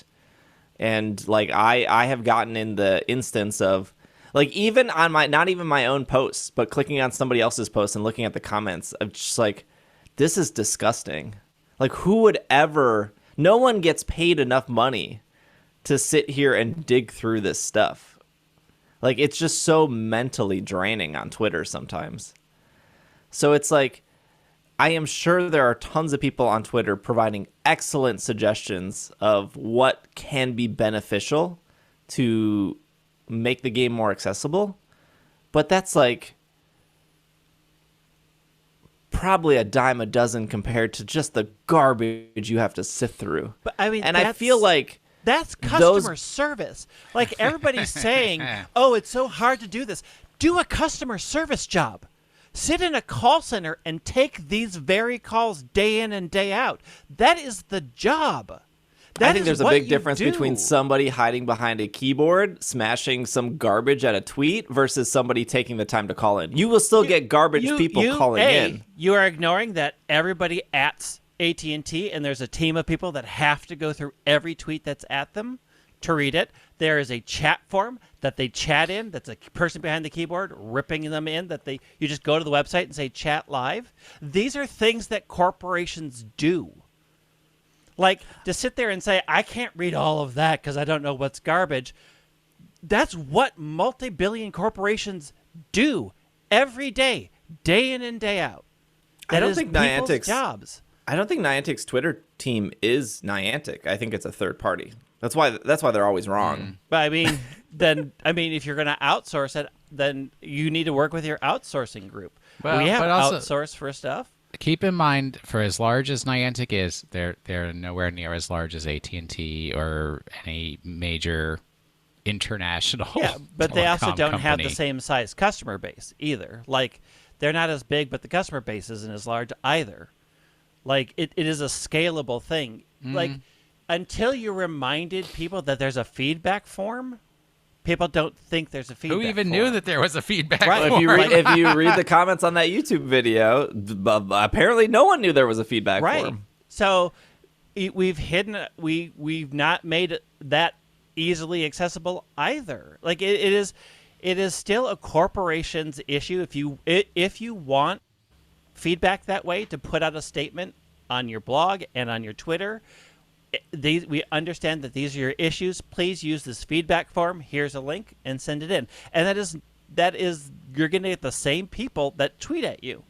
like I have gotten in the instance of, like, even on my, not even my own posts, but clicking on somebody else's posts and looking at the comments of just like, this is disgusting. Like, who would ever, no one gets paid enough money to sit here and dig through this stuff. Like, it's just so mentally draining on Twitter sometimes. So it's like, I am sure there are tons of people on Twitter providing excellent suggestions of what can be beneficial to make the game more accessible. But that's like probably a dime a dozen compared to just the garbage you have to sift through. But I mean, and I feel like that's customer service. Like, everybody's saying, oh, it's so hard to do this. Do a customer service job. Sit in a call center and take these very calls day in and day out. That is the job. I think there's a big difference between somebody hiding behind a keyboard, smashing some garbage at a tweet, versus somebody taking the time to call in. You will still get garbage people calling in. You are ignoring that everybody at AT&T, and there's a team of people that have to go through every tweet that's at them to read it. There is a chat form that they chat in, that's a person behind the keyboard ripping them in, that you just go to the website and say chat live. These are things that corporations do. Like, to sit there and say, I can't read all of that because I don't know what's garbage. That's what multi-billion corporations do every day, day in and day out. That is people's jobs. I don't think Niantic's Twitter team is Niantic. I think it's a third party. That's why they're always wrong. But I mean, if you're going to outsource it, then you need to work with your outsourcing group. Well, we have outsourced for stuff. Keep in mind, for as large as Niantic is, they're nowhere near as large as AT&T or any major international. Yeah, but they also don't company. have the same size customer base either. Like, they're not as big, but the customer base isn't as large either. Like, it is a scalable thing. Like, until you reminded people that there's a feedback form, people don't think there's a feedback form. Who even knew that there was a feedback Right. form? If you read the comments on that YouTube video, apparently no one knew there was a feedback form. So we've not made it that easily accessible either. Like, it is still a corporation's issue. If you want feedback that way, to put out a statement on your blog and on your Twitter, we understand that these are your issues. Please use this feedback form. Here's a link, and send it in. And that is you're going to get the same people that tweet at you.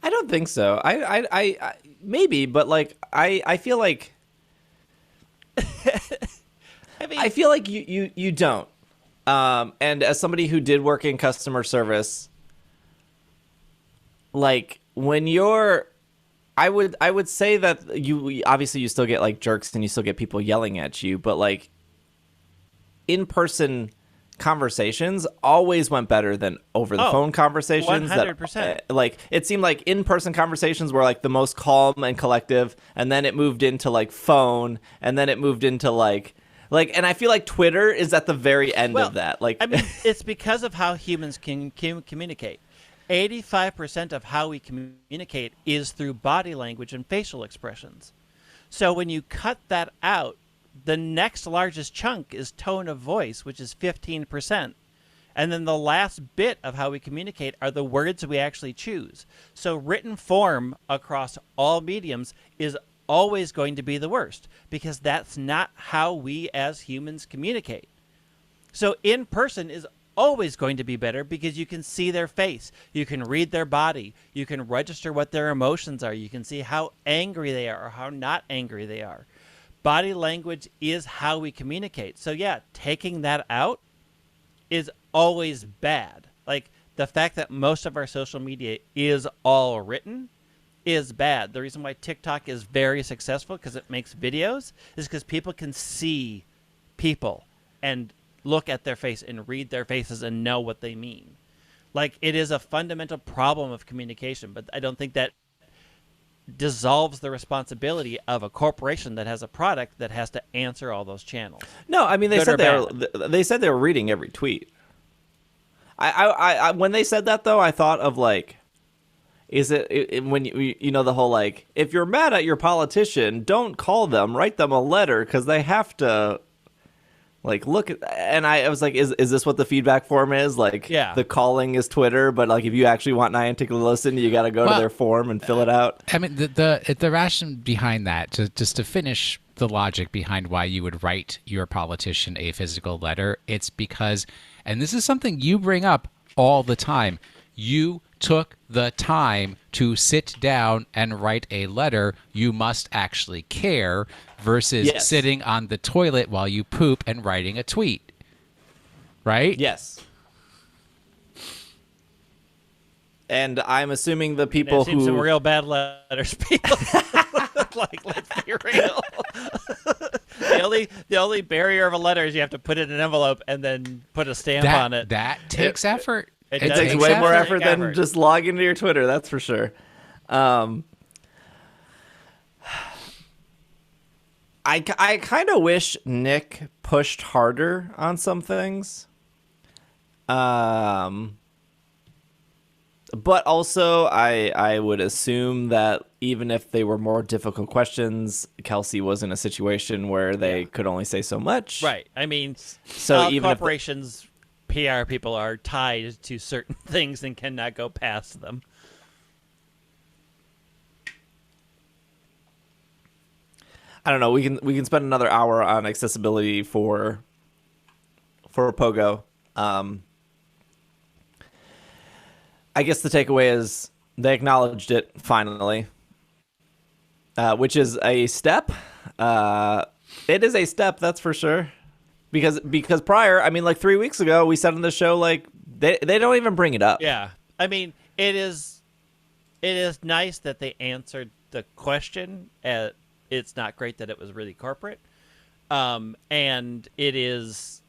I don't think so. I maybe, but like I feel like I feel like you don't. And as somebody who did work in customer service, like, when you're, I would say that you obviously, you still get like jerks and you still get people yelling at you, but like, in-person conversations always went better than over the phone conversations. 100%. Like, it seemed like in-person conversations were like the most calm and collective, and then it moved into like phone, and then it moved into like Like, and I feel like Twitter is at the very end of that. Like, I mean, it's because of how humans can communicate. 85% of how we communicate is through body language and facial expressions. So when you cut that out, the next largest chunk is tone of voice, which is 15%. And then the last bit of how we communicate are the words we actually choose. So written form across all mediums is always going to be the worst, because that's not how we as humans communicate. So in person is always going to be better, because you can see their face, you can read their body, you can register what their emotions are, you can see how angry they are or how not angry they are. Body language is how we communicate. So yeah, taking that out is always bad. Like, the fact that most of our social media is all written is bad. The reason why TikTok is very successful, because it makes videos, is because people can see people and look at their face and read their faces and know what they mean. Like, it is a fundamental problem of communication, but I don't think that dissolves the responsibility of a corporation that has a product that has to answer all those channels. No, I mean, they said they were reading every tweet. I when they said that, though, I thought of, like, is it when you know the whole, like, if you're mad at your politician, don't call them, write them a letter, because they have to, like, look at. And I was like, is this what the feedback form is? Like, yeah, the calling is Twitter, but, like, if you actually want Niantic to listen, you got to go to their form and fill it out. I mean, the rationale behind that, just to finish the logic behind why you would write your politician a physical letter, it's because, and this is something you bring up all the time, you took the time to sit down and write a letter. You must actually care, versus sitting on the toilet while you poop and writing a tweet. Right? Yes. And I'm assuming the people who... some real bad letters, people. Like, let's be real. The only barrier of a letter is you have to put it in an envelope and then put a stamp on it. That takes effort. It takes way more effort than just logging into your Twitter, that's for sure. I kind of wish Nick pushed harder on some things. But also, I would assume that even if they were more difficult questions, Kelsey was in a situation where they could only say so much. Right. I mean, so even corporations, PR people are tied to certain things and cannot go past them. I don't know. We can spend another hour on accessibility for Pogo. I guess the takeaway is they acknowledged it finally, which is a step. It is a step, that's for sure. Because prior, I mean, like 3 weeks ago, we said on the show, like, they don't even bring it up. Yeah. I mean, it is nice that they answered the question. It's not great that it was really corporate. And it is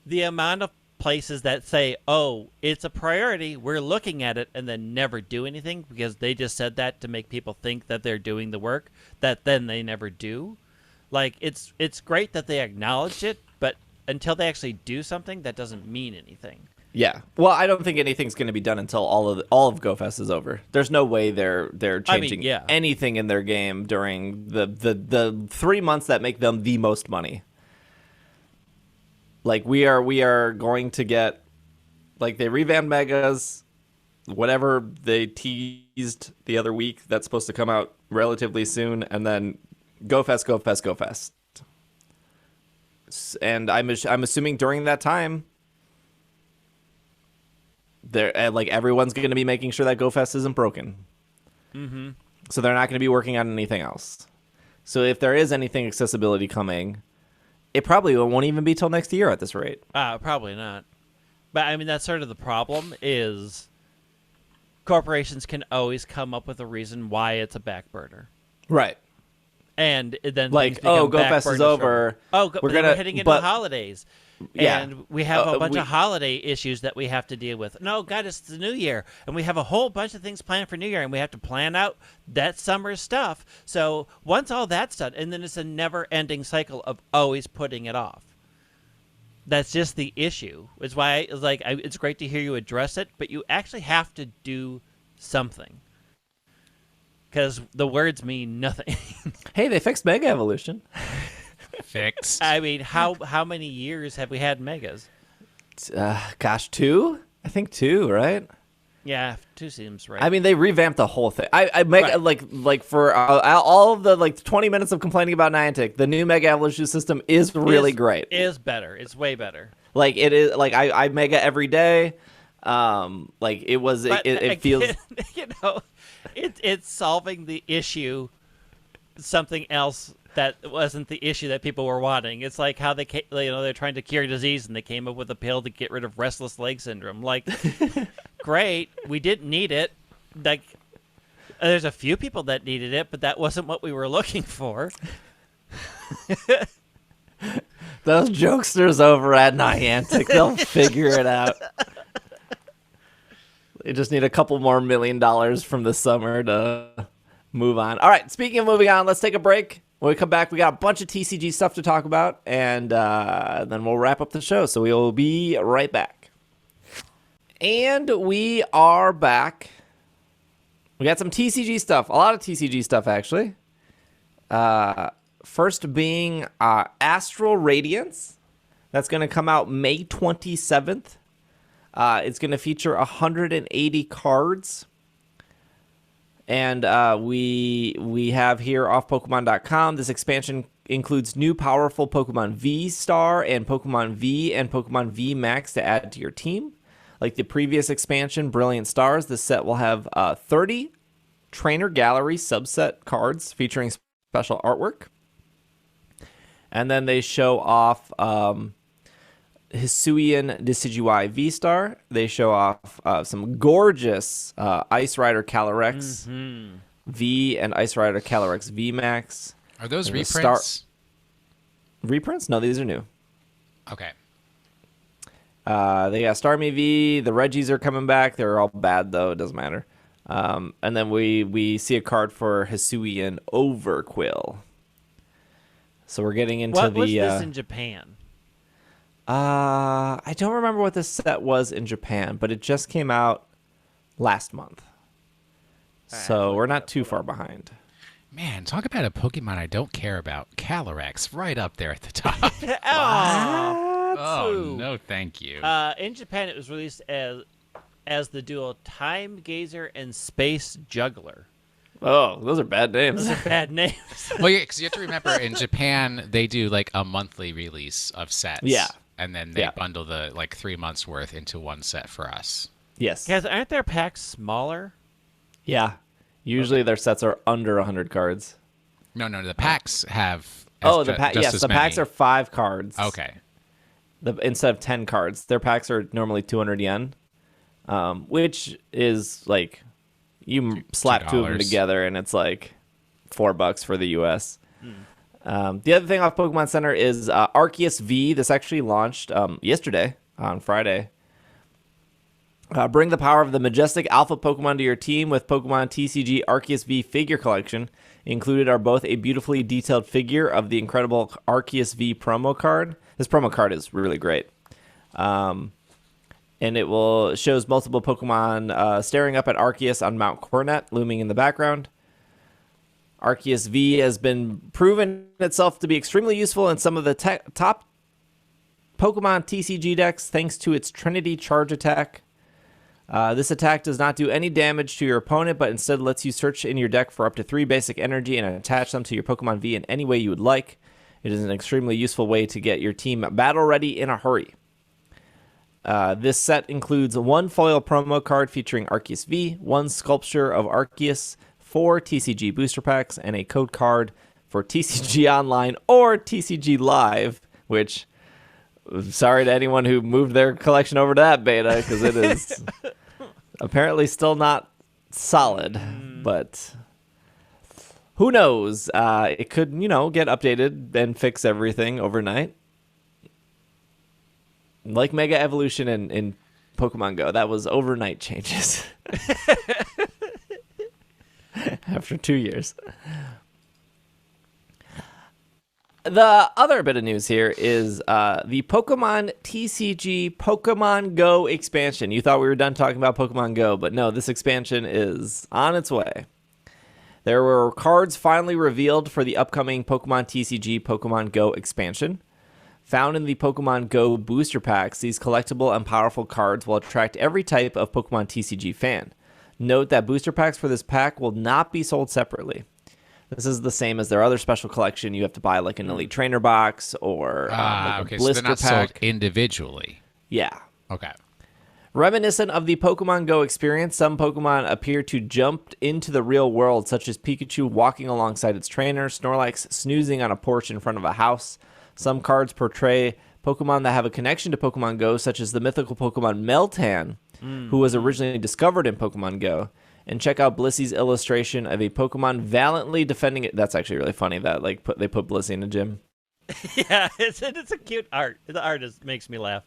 the amount of places that say, oh, it's a priority, we're looking at it, and then never do anything because they just said that to make people think that they're doing the work that then they never do. Like, it's great that they acknowledge it, but until they actually do something, that doesn't mean anything. Yeah. Well, I don't think anything's going to be done until all of GoFest is over. There's no way they're changing anything in their game during the 3 months that make them the most money. Like, we are going to get, like, they revamped Megas, whatever they teased the other week that's supposed to come out relatively soon, and then GoFest. And I'm assuming during that time, like, everyone's going to be making sure that GoFest isn't broken. Mm-hmm. So they're not going to be working on anything else. So if there is anything accessibility coming, it probably won't even be till next year at this rate. Probably not. But, I mean, that's sort of the problem is corporations can always come up with a reason why it's a back burner. Right. And then like, oh, GoFest is over. We're heading into the holidays. And we have a bunch of holiday issues that we have to deal with. No, God, it's the new year. And we have a whole bunch of things planned for New Year, and we have to plan out that summer stuff. So once all that's done, and then it's a never-ending cycle of always putting it off. That's just the issue. It's why it's great to hear you address it, but you actually have to do something. Because the words mean nothing. Hey, they fixed Mega Evolution. Fixed. I mean, how many years have we had Megas? Gosh, 2? I think 2, right? Yeah, 2 seems right. I mean, they revamped the whole thing. I Mega like for all of the 20 minutes of complaining about Niantic, the new Mega Evolution system is really great. Is better. It's way better. Like it is. Like I Mega every day. Like it was. But it feels. It's solving the issue. Something else that wasn't the issue that people were wanting. It's like how they're trying to cure disease and they came up with a pill to get rid of restless leg syndrome. Like, great, we didn't need it. Like, there's a few people that needed it, but that wasn't what we were looking for. Those jokesters over at Niantic, they'll figure it out. They just need a couple more $1 million from the summer to move on. All right, speaking of moving on, let's take a break. When we come back, we got a bunch of TCG stuff to talk about, and then we'll wrap up the show. So we'll be right back. And we are back. We got some TCG stuff, a lot of TCG stuff, actually. First being Astral Radiance. That's going to come out May 27th. It's going to feature 180 cards. And we have here off Pokemon.com, this expansion includes new powerful Pokemon V-Star and Pokemon V and Pokemon V Max to add to your team. Like the previous expansion, Brilliant Stars, this set will have 30 Trainer Gallery subset cards featuring special artwork. And then they show off Hisuian Decidueye V-Star. They show off some gorgeous Ice Rider Calyrex V and Ice Rider Calyrex V Max. Are those reprints? Reprints? No, these are new. Okay. They got Starmie V. The Reggies are coming back. They're all bad, though. It doesn't matter. And then we see a card for Hisuian Overquill. So we're getting into what was this in Japan? I don't remember what this set was in Japan, but it just came out last month. So we're not too far behind. Man, talk about a Pokemon I don't care about. Calyrex, right up there at the top. Oh, no, thank you. In Japan, it was released as the duo Time Gazer and Space Juggler. Oh, those are bad names. Those are bad names. Well, yeah, because you have to remember, in Japan, they do like a monthly release of sets. Yeah. And then they bundle the 3 months worth into one set for us. Yes. Guys, aren't their packs smaller? Yeah. Usually their sets are under 100 cards. No, the packs have. The packs are 5 cards. Okay. Instead of 10 cards, their packs are normally 200 yen, which is like you slap two of them together and it's like $4 for the US. The other thing off Pokemon Center is Arceus V. This actually launched yesterday on Friday. Bring the power of the majestic alpha Pokemon to your team with Pokemon TCG Arceus V figure collection. Included are both a beautifully detailed figure of the incredible Arceus V promo card. This promo card is really great. And it shows multiple Pokemon staring up at Arceus on Mount Coronet, looming in the background. Arceus V has been proven itself to be extremely useful in some of the top Pokemon TCG decks thanks to its Trinity Charge attack. This attack does not do any damage to your opponent, but instead lets you search in your deck for up to 3 basic energy and attach them to your Pokemon V in any way you would like. It is an extremely useful way to get your team battle ready in a hurry. This set includes 1 foil promo card featuring Arceus V, 1 sculpture of Arceus, 4 TCG booster packs, and a code card for TCG Online or TCG Live, which, sorry to anyone who moved their collection over to that beta, because it is apparently still not solid, but who knows? It could, get updated and fix everything overnight. Like Mega Evolution in Pokemon Go, that was overnight changes. After 2 years. The other bit of news here is the Pokemon TCG Pokemon Go expansion. You thought we were done talking about Pokemon Go, but no, this expansion is on its way. There were cards finally revealed for the upcoming Pokemon TCG Pokemon Go expansion. Found in the Pokemon Go booster packs, these collectible and powerful cards will attract every type of Pokemon TCG fan. Note that booster packs for this pack will not be sold separately. This is the same as their other special collection. You have to buy like an Elite Trainer box or like a blister so they're not pack. sold individually. Yeah. Okay. Reminiscent of the Pokemon Go experience, some Pokemon appear to jump into the real world, such as Pikachu walking alongside its trainer, Snorlax snoozing on a porch in front of a house. Some cards portray Pokemon that have a connection to Pokemon Go, such as the mythical Pokemon Meltan, who was originally discovered in Pokemon Go. And check out Blissy's illustration of a Pokemon valiantly defending it. That's actually really funny that they put Blissey in a gym. Yeah, it's a cute art. The art makes me laugh.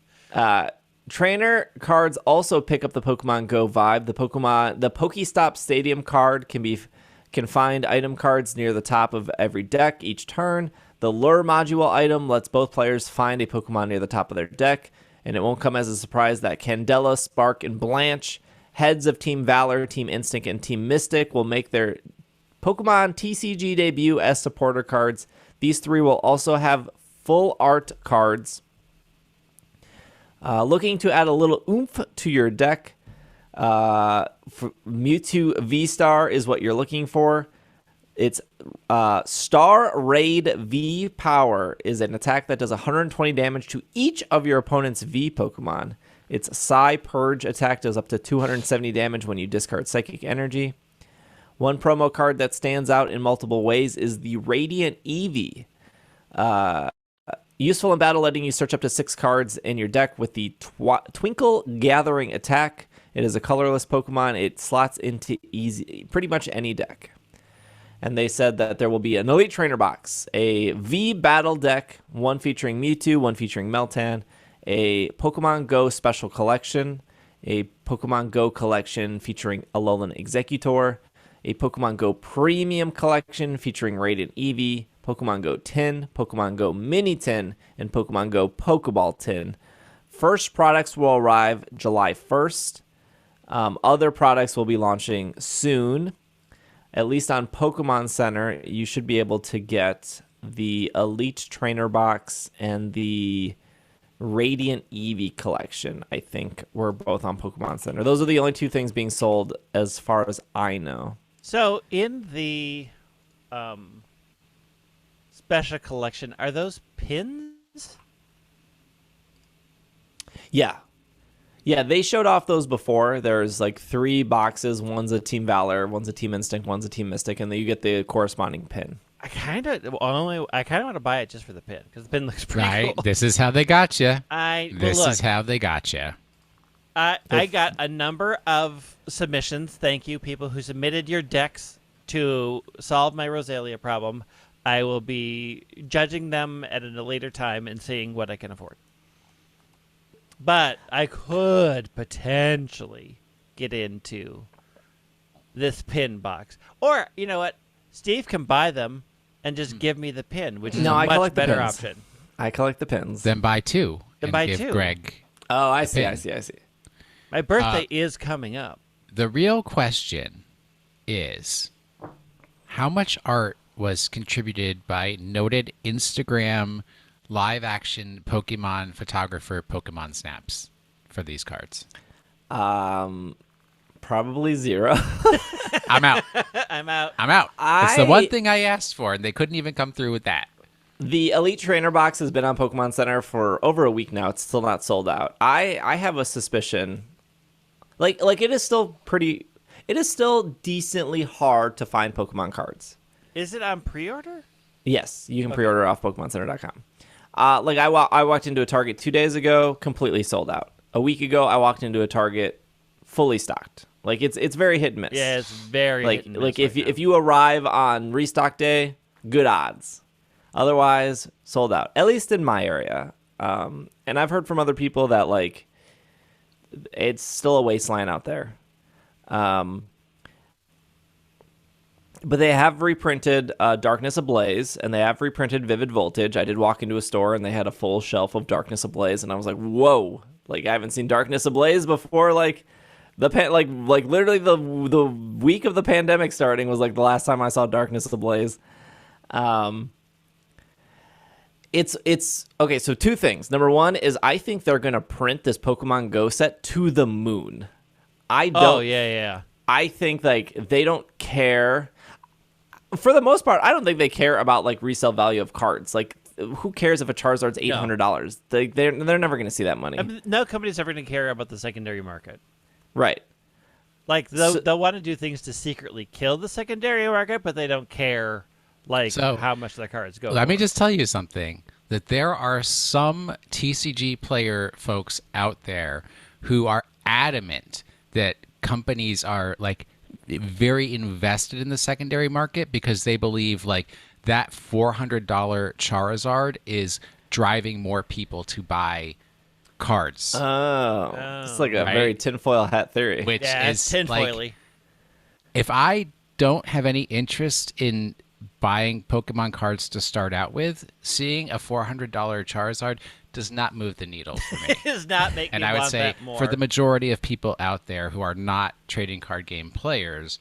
Trainer cards also pick up the Pokemon Go vibe. The Pokestop Stadium card can find item cards near the top of every deck each turn. The Lure module item lets both players find a Pokemon near the top of their deck, and it won't come as a surprise that Candela, Spark, and Blanche, heads of Team Valor, Team Instinct, and Team Mystic, will make their Pokemon TCG debut as supporter cards. These three will also have full art cards. Looking to add a little oomph to your deck, Mewtwo V-Star is what you're looking for. It's Star Raid V Power is an attack that does 120 damage to each of your opponent's V Pokemon. Its Psy Purge attack does up to 270 damage when you discard Psychic Energy. One promo card that stands out in multiple ways is the Radiant Eevee. Useful in battle, letting you search up to 6 cards in your deck with the Twinkle Gathering attack. It is a colorless Pokemon. It slots into pretty much any deck. And they said that there will be an Elite Trainer box, a V Battle deck, one featuring Mewtwo, one featuring Meltan, a Pokemon Go Special Collection, a Pokemon Go Collection featuring Alolan Executor, a Pokemon Go Premium Collection featuring Radiant Eevee, Pokemon Go Tin, Pokemon Go Mini Tin, and Pokemon Go Pokeball Tin. First products will arrive July 1st. Other products will be launching soon. At least on Pokemon Center, you should be able to get the Elite Trainer box and the Radiant Eevee collection. I think we're both on Pokemon Center. Those are the only two things being sold as far as I know. So in the special collection, are those pins? Yeah. Yeah, they showed off those before. There's like 3 boxes. One's a Team Valor, one's a Team Instinct, one's a Team Mystic, and then you get the corresponding pin. I kind of want to buy it just for the pin because the pin looks pretty cool. This is how they got you. This is how they got you. I got a number of submissions. Thank you, people who submitted your decks to solve my Rosalia problem. I will be judging them at a later time and seeing what I can afford. But I could potentially get into this pin box. Or, you know what? Steve can buy them and just give me the pin, which is a much better option. I collect the pins. Then buy 2. Then and buy give 2. Greg. Oh, I see. My birthday is coming up. The real question is, how much art was contributed by noted Instagram live-action Pokemon photographer Pokemon Snaps for these cards? Probably 0. I'm out. I'm out. It's the one thing I asked for, and they couldn't even come through with that. The Elite Trainer box has been on Pokemon Center for over a week now. It's still not sold out. I have a suspicion. Like it is still decently hard to find Pokemon cards. Is it on pre-order? Yes, you can pre-order off PokemonCenter.com. I walked into a Target 2 days ago, completely sold out. A week ago, I walked into a Target, fully stocked. Like it's very hit and miss. Yeah, it's very hit and miss. Like if you arrive on restock day, good odds. Otherwise, sold out. At least in my area. And I've heard from other people that like it's still a wasteland out there. But they have reprinted Darkness Ablaze, and they have reprinted Vivid Voltage. I did walk into a store, and they had a full shelf of Darkness Ablaze, and I was like, whoa. Like, I haven't seen Darkness Ablaze before, like, literally the week of the pandemic starting was, like, the last time I saw Darkness Ablaze. It's okay, so two things. Number one is I think they're going to print this Pokemon Go set to the moon. I don't... Oh, yeah. I think, like, they don't care... For the most part, I don't think they care about like resale value of cards. Like, who cares if a Charizard's $800? No. They're never going to see that money. I mean, no company's ever going to care about the secondary market, right? Like they'll want to do things to secretly kill the secondary market, but they don't care how much the cards go. Let me just tell you something: that there are some TCG player folks out there who are adamant that companies are like very invested in the secondary market because they believe like that $400 Charizard is driving more people to buy cards. It's like a very tinfoil hat theory. Which is tinfoily. Like, if I don't have any interest in buying Pokemon cards to start out with, seeing a $400 Charizard does not move the needle for me. It does not make and me I would want say that more. For the majority of people out there who are not trading card game players,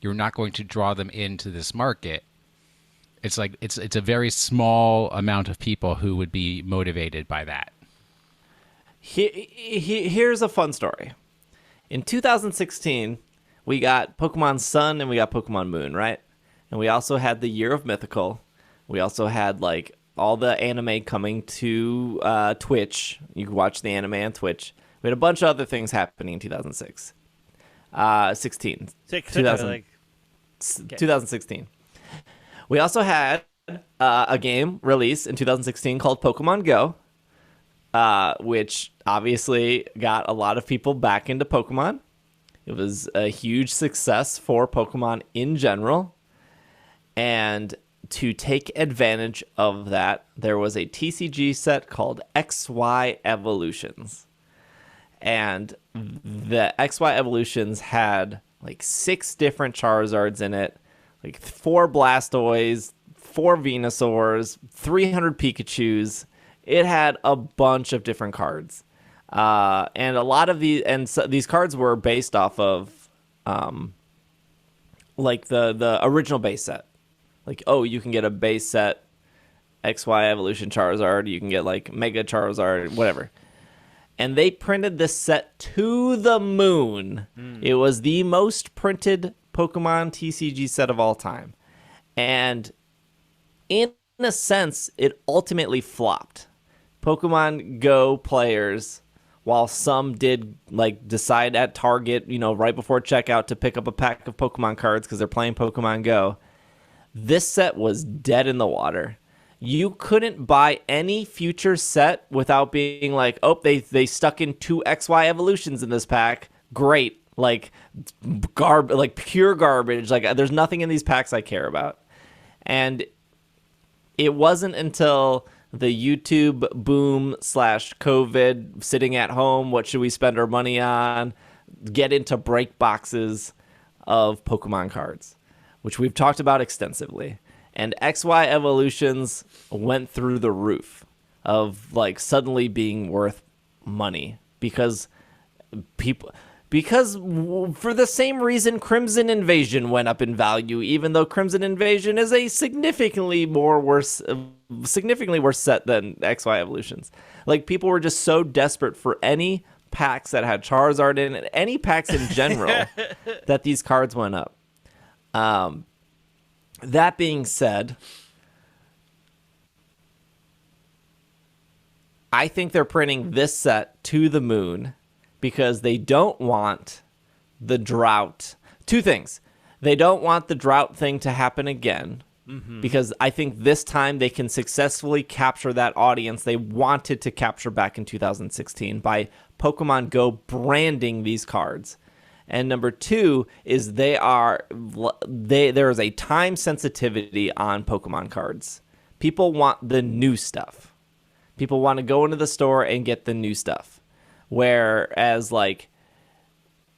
you're not going to draw them into this market. It's like it's a very small amount of people who would be motivated by that. Here's a fun story. In 2016, we got Pokemon Sun and we got Pokemon Moon, right? And we also had the Year of Mythical. We also had like all the anime coming to Twitch. You could watch the anime on Twitch. We had a bunch of other things happening in 2006. 2016. We also had a game release in 2016 called Pokemon Go, which obviously got a lot of people back into Pokemon. It was a huge success for Pokemon in general. And to take advantage of that, there was a TCG set called XY Evolutions. And the XY Evolutions had like 6 different Charizards in it, like 4 Blastoise, 4 Venusaurs, 300 Pikachus. It had a bunch of different cards. And a lot of these cards were based off of like the original base set. Like, oh, you can get a base set XY Evolution Charizard, you can get like Mega Charizard, whatever. And they printed this set to the moon. It was the most printed Pokemon TCG set of all time. And in a sense, it ultimately flopped. Pokemon Go players, while some did like decide at Target, right before checkout to pick up a pack of Pokemon cards because they're playing Pokemon Go, this set was dead in the water. You couldn't buy any future set without being like, oh, they stuck in 2 XY Evolutions in this pack. Great. Like pure garbage. Like, there's nothing in these packs I care about. And it wasn't until the YouTube boom / COVID, sitting at home, what should we spend our money on, get into break boxes of Pokemon cards, which we've talked about extensively. And XY Evolutions went through the roof of like suddenly being worth money because for the same reason Crimson Invasion went up in value, even though Crimson Invasion is a significantly worse set than XY Evolutions. Like, people were just so desperate for any packs that had Charizard in it, any packs in general, that these cards went up. That being said, I think they're printing this set to the moon because they don't want the drought. 2 things. They don't want the drought thing to happen again, because I think this time they can successfully capture that audience they wanted to capture back in 2016 by Pokemon Go branding these cards. And number 2 is there is a time sensitivity on Pokemon cards. People want the new stuff. People want to go into the store and get the new stuff. Whereas, like,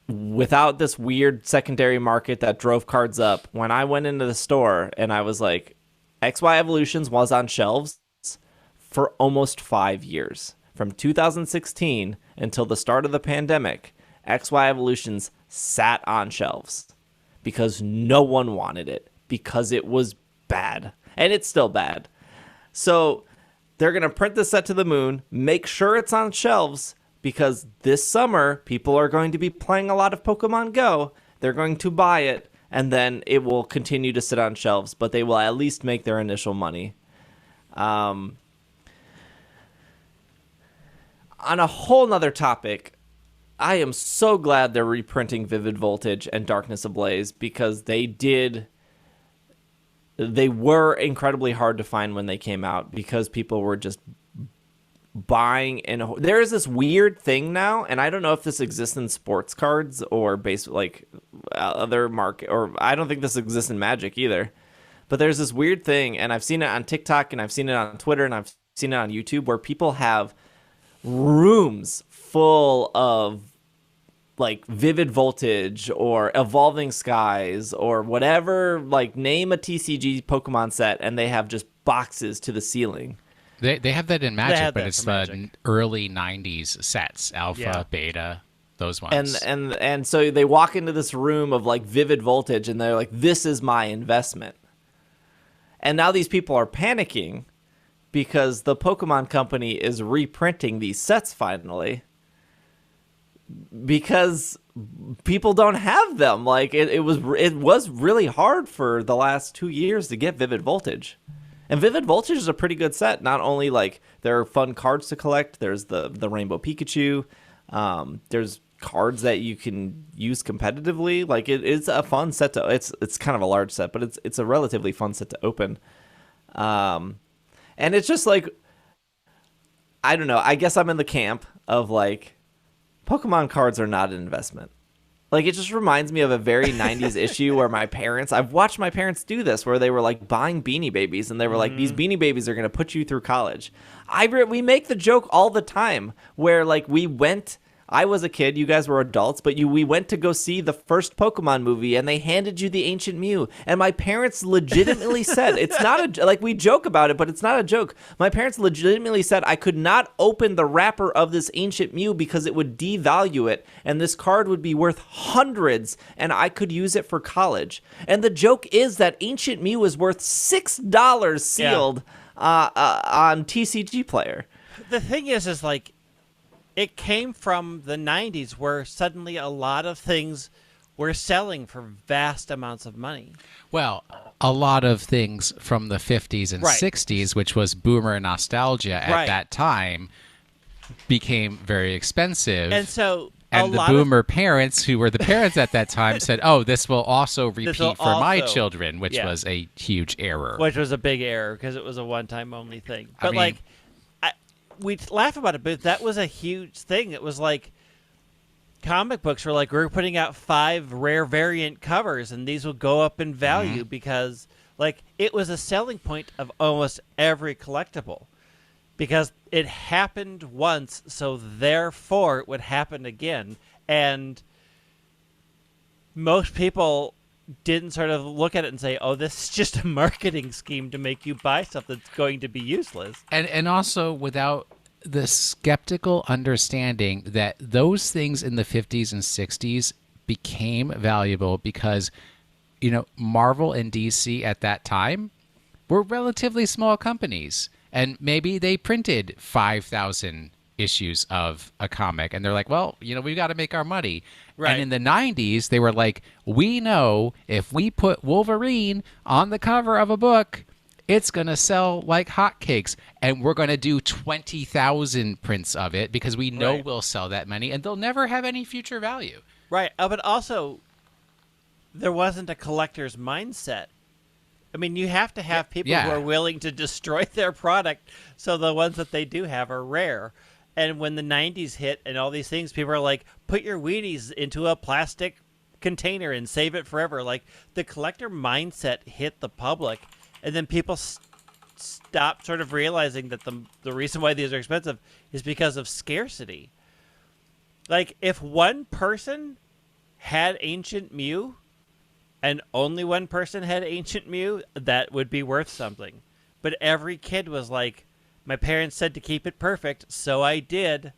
without this weird secondary market that drove cards up, when I went into the store and I was like, XY Evolutions was on shelves for almost 5 years. From 2016 until the start of the pandemic, XY Evolutions sat on shelves because no one wanted it, because it was bad. And it's still bad. So they're going to print the set to the moon, make sure it's on shelves, because this summer, people are going to be playing a lot of Pokemon Go. They're going to buy it, and then it will continue to sit on shelves, but they will at least make their initial money. On a whole nother topic, I am so glad they're reprinting Vivid Voltage and Darkness Ablaze, because they were incredibly hard to find when they came out, because people were just buying. And there is this weird thing now, and I don't know if this exists in sports cards or other market, or I don't think this exists in Magic either, but there's this weird thing, and I've seen it on TikTok, and I've seen it on Twitter, and I've seen it on YouTube, where people have rooms full of like Vivid Voltage or Evolving Skies or whatever, like name a TCG Pokemon set, and they have just boxes to the ceiling. They have that in Magic, but it's the Magic. early 90s sets, Alpha, Beta, those ones. And so they walk into this room of like Vivid Voltage, and they're like, this is my investment. And now these people are panicking because the Pokemon Company is reprinting these sets finally, because people don't have them. Like it was really hard for the last 2 years to get Vivid Voltage. And Vivid Voltage is a pretty good set. Not only like there are fun cards to collect, there's the Rainbow Pikachu, there's cards that you can use competitively. Like it's a fun set to. It's kind of a large set, but it's a relatively fun set to open. And it's just like, I don't know. I guess I'm in the camp of like, Pokemon cards are not an investment. Like, it just reminds me of a very 90s issue where I've watched my parents do this, where they were like buying Beanie Babies, and they were like, these Beanie Babies are going to put you through college. We make the joke all the time where like I was a kid, you guys were adults, but we went to go see the first Pokemon movie, and they handed you the Ancient Mew. And my parents legitimately said, it's not like, we joke about it, but it's not a joke. My parents legitimately said I could not open the wrapper of this Ancient Mew because it would devalue it, and this card would be worth hundreds, and I could use it for college. And the joke is that Ancient Mew is worth $6 sealed on TCG Player. The thing is like, it came from the 90s where suddenly a lot of things were selling for vast amounts of money. Well, a lot of things from the 50s and Right. 60s, which was boomer nostalgia at Right. that time, became very expensive. And so and the boomer parents, who were the parents at that time, said, oh, this will also repeat for my children, which was a huge error. Which was a big error because it was a one-time only thing. But I mean, like, we laugh about it, but that was a huge thing. It was like comic books were like, we're putting out 5 rare variant covers, and these will go up in value because like it was a selling point of almost every collectible, because it happened once, so therefore it would happen again. And most people didn't sort of look at it and say, oh, this is just a marketing scheme to make you buy stuff that's going to be useless. And also without the skeptical understanding that those things in the 50s and 60s became valuable because, you know, Marvel and DC at that time were relatively small companies. And maybe they printed 5,000 issues of a comic, and they're like, well, you know, we've got to make our money. Right. And in the 90s, they were like, we know if we put Wolverine on the cover of a book, it's going to sell like hotcakes, and we're going to do 20,000 prints of it because we know we'll sell that many, and they'll never have any future value. Right. But also, there wasn't a collector's mindset. I mean, you have to have people who are willing to destroy their product, so the ones that they do have are rare. And when the 90s hit and all these things, people are like, put your Wheaties into a plastic container and save it forever. Like, the collector mindset hit the public, and then people stop sort of realizing that the reason why these are expensive is because of scarcity. Like, if one person had Ancient Mew and only one person had Ancient Mew, that would be worth something. But every kid was like, my parents said to keep it perfect, so I did.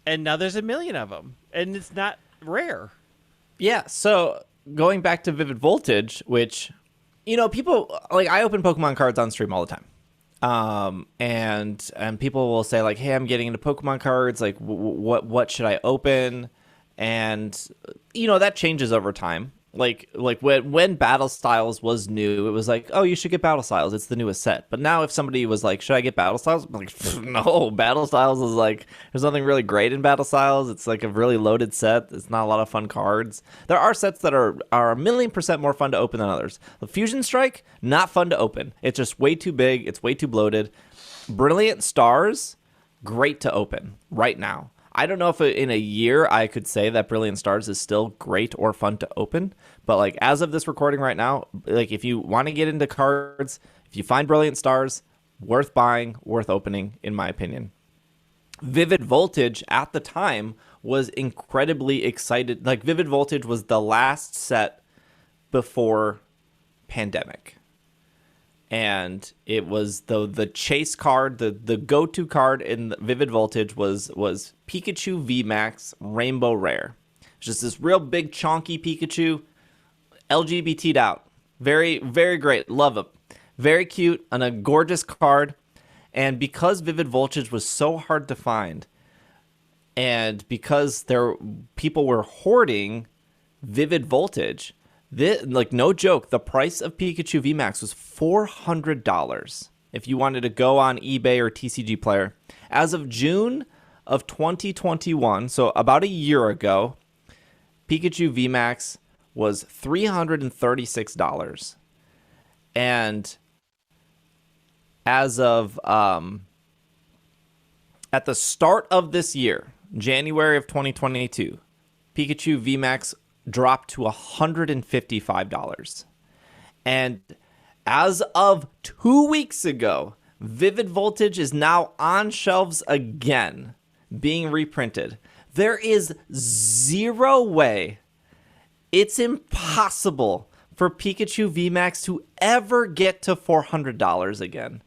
And now there's a million of them, and it's not rare. Yeah, so going back to Vivid Voltage, which, people, like, I open Pokemon cards on stream all the time. And people will say, like, hey, I'm getting into Pokemon cards, like, what should I open? And, that changes over time. Like when Battle Styles was new, it was like, oh, you should get Battle Styles. It's the newest set. But now if somebody was like, should I get Battle Styles? I'm like, no, Battle Styles is like, there's nothing really great in Battle Styles. It's like a really loaded set. It's not a lot of fun cards. There are sets that are 1,000,000% more fun to open than others. The Fusion Strike, not fun to open. It's just way too big. It's way too bloated. Brilliant Stars, great to open right now. I don't know if in a year I could say that Brilliant Stars is still great or fun to open, but like as of this recording right now, like if you want to get into cards, if you find Brilliant Stars, worth buying, worth opening, in my opinion. Vivid Voltage at the time was incredibly excited. Like Vivid Voltage was the last set before pandemic. And it was the chase card, the go-to card in Vivid Voltage was Pikachu VMAX Rainbow Rare. It's just this real big chonky Pikachu, LGBT'd out. Very, very great. Love him. Very cute and a gorgeous card. And because Vivid Voltage was so hard to find, and because people were hoarding Vivid Voltage, like no joke, the price of Pikachu VMAX was $400 if you wanted to go on eBay or TCG Player. As of June of 2021, so about a year ago, Pikachu VMAX was $336. And as of at the start of this year, January of 2022, Pikachu VMAX dropped to $155. And as of 2 weeks ago, Vivid Voltage is now on shelves again, being reprinted. There is zero way, it's impossible for Pikachu VMAX to ever get to $400 again.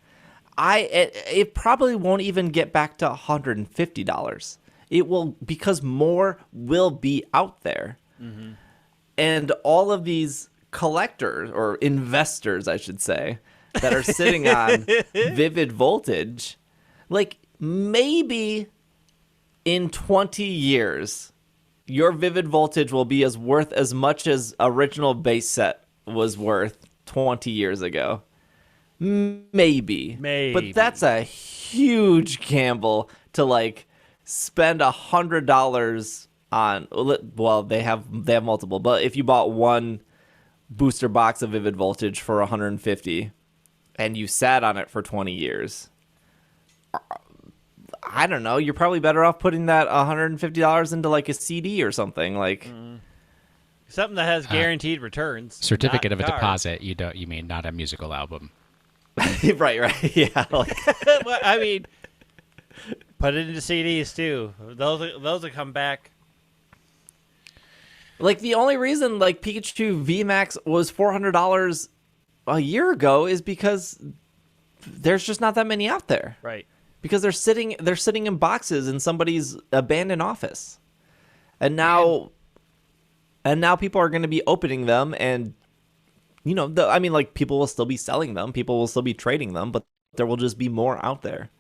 It probably won't even get back to $150. It will, because more will be out there. Mm-hmm. And all of these collectors, or investors, I should say, that are sitting on Vivid Voltage, like maybe in 20 years, your Vivid Voltage will be worth as much as original base set was worth 20 years ago. Maybe. But that's a huge gamble to like spend $100 on, well, they have multiple, but if you bought one booster box of Vivid Voltage for $150 and you sat on it for 20 years, I don't know, you're probably better off putting that $150 into like a CD or something, like something that has guaranteed returns. Certificate of a deposit. You mean not a musical album? right, yeah. Like. Well, I mean, put it into CDs too. Those will come back. Like, the only reason, like, Pikachu VMAX was $400 a year ago is because there's just not that many out there. Right. Because they're sitting in boxes in somebody's abandoned office. And now people are going to be opening them, and, people will still be selling them. People will still be trading them, but there will just be more out there.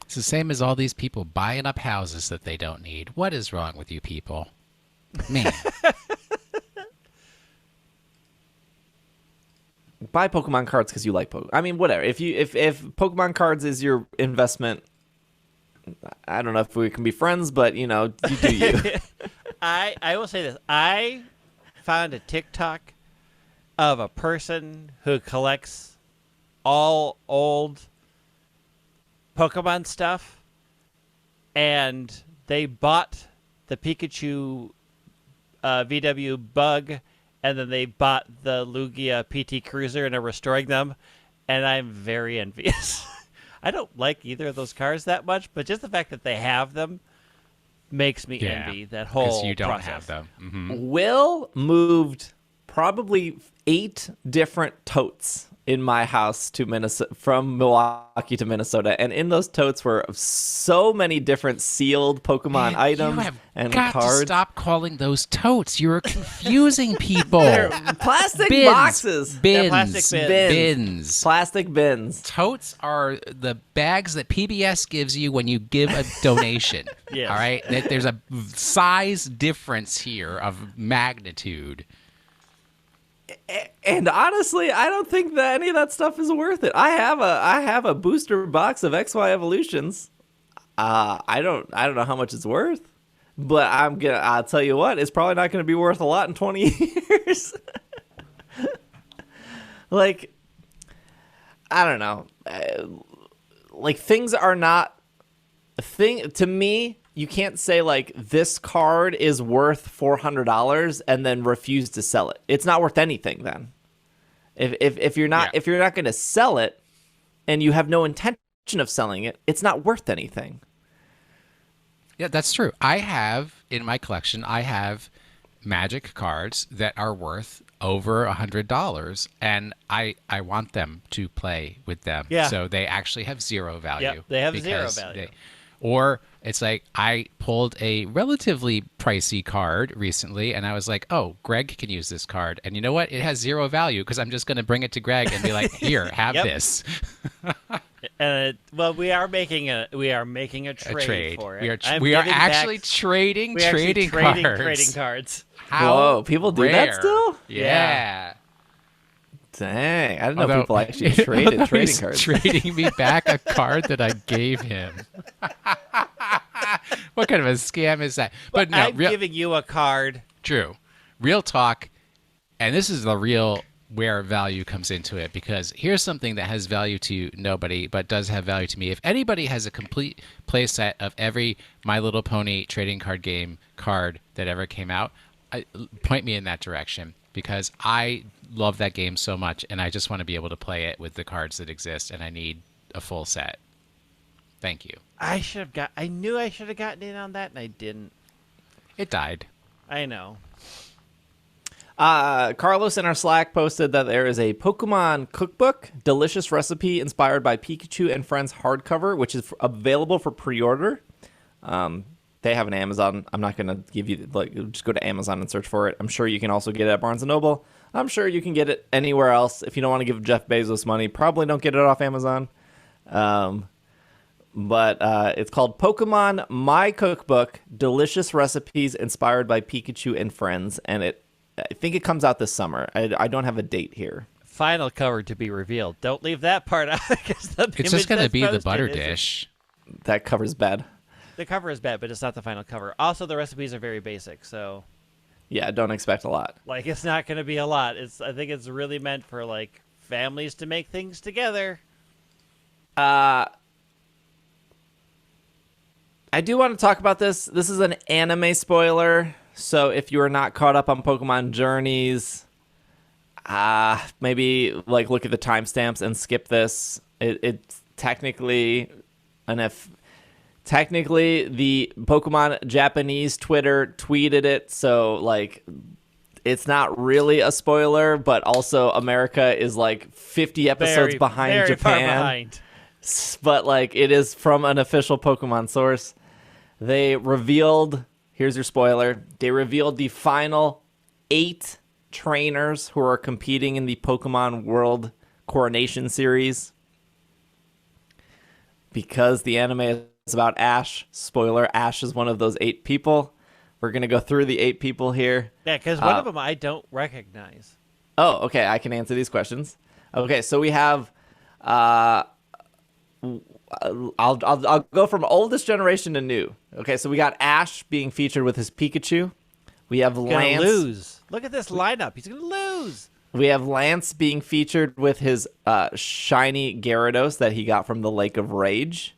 It's the same as all these people buying up houses that they don't need. What is wrong with you people? Man. Buy Pokemon cards because you like Pokemon. I mean, whatever. If Pokemon cards is your investment, I don't know if we can be friends, but you do you. I will say this. I found a TikTok of a person who collects all old Pokemon stuff, and they bought the Pikachu VW Bug, and then they bought the Lugia PT Cruiser and are restoring them. and I'm very envious. I don't like either of those cards that much, but just the fact that they have them makes me envy that whole Because you don't process. have them. Mm-hmm. Will moved probably 8 different totes in my house to Minnesota, from Milwaukee to Minnesota, and in those totes were so many different sealed Pokemon items and got cards. To stop calling those totes. You're confusing people. They're plastic boxes. Bins. Plastic Bins. Plastic bins. Totes are the bags that PBS gives you when you give a donation. Yes. All right? There's a size difference here of magnitude. And honestly, I don't think that any of that stuff is worth it. I have a booster box of XY Evolutions. I don't know how much it's worth, but I'll tell you what, it's probably not gonna be worth a lot in 20 years. Like, I don't know. Like, things are not a thing to me. You can't say, like, this card is worth $400 and then refuse to sell it. It's not worth anything then. If you're not going to sell it and you have no intention of selling it, it's not worth anything. Yeah, that's true. I have, in my collection, Magic cards that are worth over $100, and I want them to play with them. Yeah. So they actually have zero value. Yep, they have zero value. Or it's like I pulled a relatively pricey card recently, and I was like, oh, Greg can use this card. And you know what? It has zero value because I'm just going to bring it to Greg and be like, here, have this. Well, we are making a trade for it. We are actually trading trading cards. How Whoa, people do that rare. still? Yeah. Dang, I didn't know people actually traded trading he's cards. trading me back a card that I gave him. What kind of a scam is that? But no, I'm giving you a card. True. Real talk, and this is the real where value comes into it, because here's something that has value to nobody but does have value to me. If anybody has a complete play set of every My Little Pony trading card game card that ever came out, point me in that direction, because I love that game so much and I just want to be able to play it with the cards that exist, and I need a full set. Thank you. I knew I should have gotten in on that, and I didn't. It died. I know. Carlos in our Slack posted that there is a Pokemon Cookbook, delicious recipe inspired by Pikachu and Friends hardcover, which is available for pre-order. They have an Amazon. I'm not going to give you, just go to Amazon and search for it. I'm sure you can also get it at Barnes & Noble. I'm sure you can get it anywhere else. If you don't want to give Jeff Bezos money, probably don't get it off Amazon. But it's called Pokemon My Cookbook, delicious recipes inspired by Pikachu and Friends, and I think it comes out this summer. I don't have a date here. Final cover to be revealed. Don't leave that part out. It's just going to be the butter dish. That cover's bad. The cover is bad, but it's not the final cover. Also, the recipes are very basic, so yeah, don't expect a lot. Like, it's not going to be a lot. I think it's really meant for, like, families to make things together. I do want to talk about this. This is an anime spoiler, so if you are not caught up on Pokemon Journeys, maybe look at the timestamps and skip this. It's technically the Pokemon Japanese Twitter tweeted it, so it's not really a spoiler, but also America is 50 episodes behind very Japan. Far behind. But it is from an official Pokemon source. They revealed, here's your spoiler, they revealed the final 8 trainers who are competing in the Pokemon World Coronation Series. Because the anime is about Ash, spoiler, Ash is one of those 8 people. We're going to go through the 8 people here. Yeah, because one of them I don't recognize. Oh, okay, I can answer these questions. Okay, so we have... I'll go from oldest generation to new. Okay, so we got Ash being featured with his Pikachu. We have Lance. Gonna lose. Look at this lineup. He's gonna lose. We have Lance being featured with his shiny Gyarados that he got from the Lake of Rage.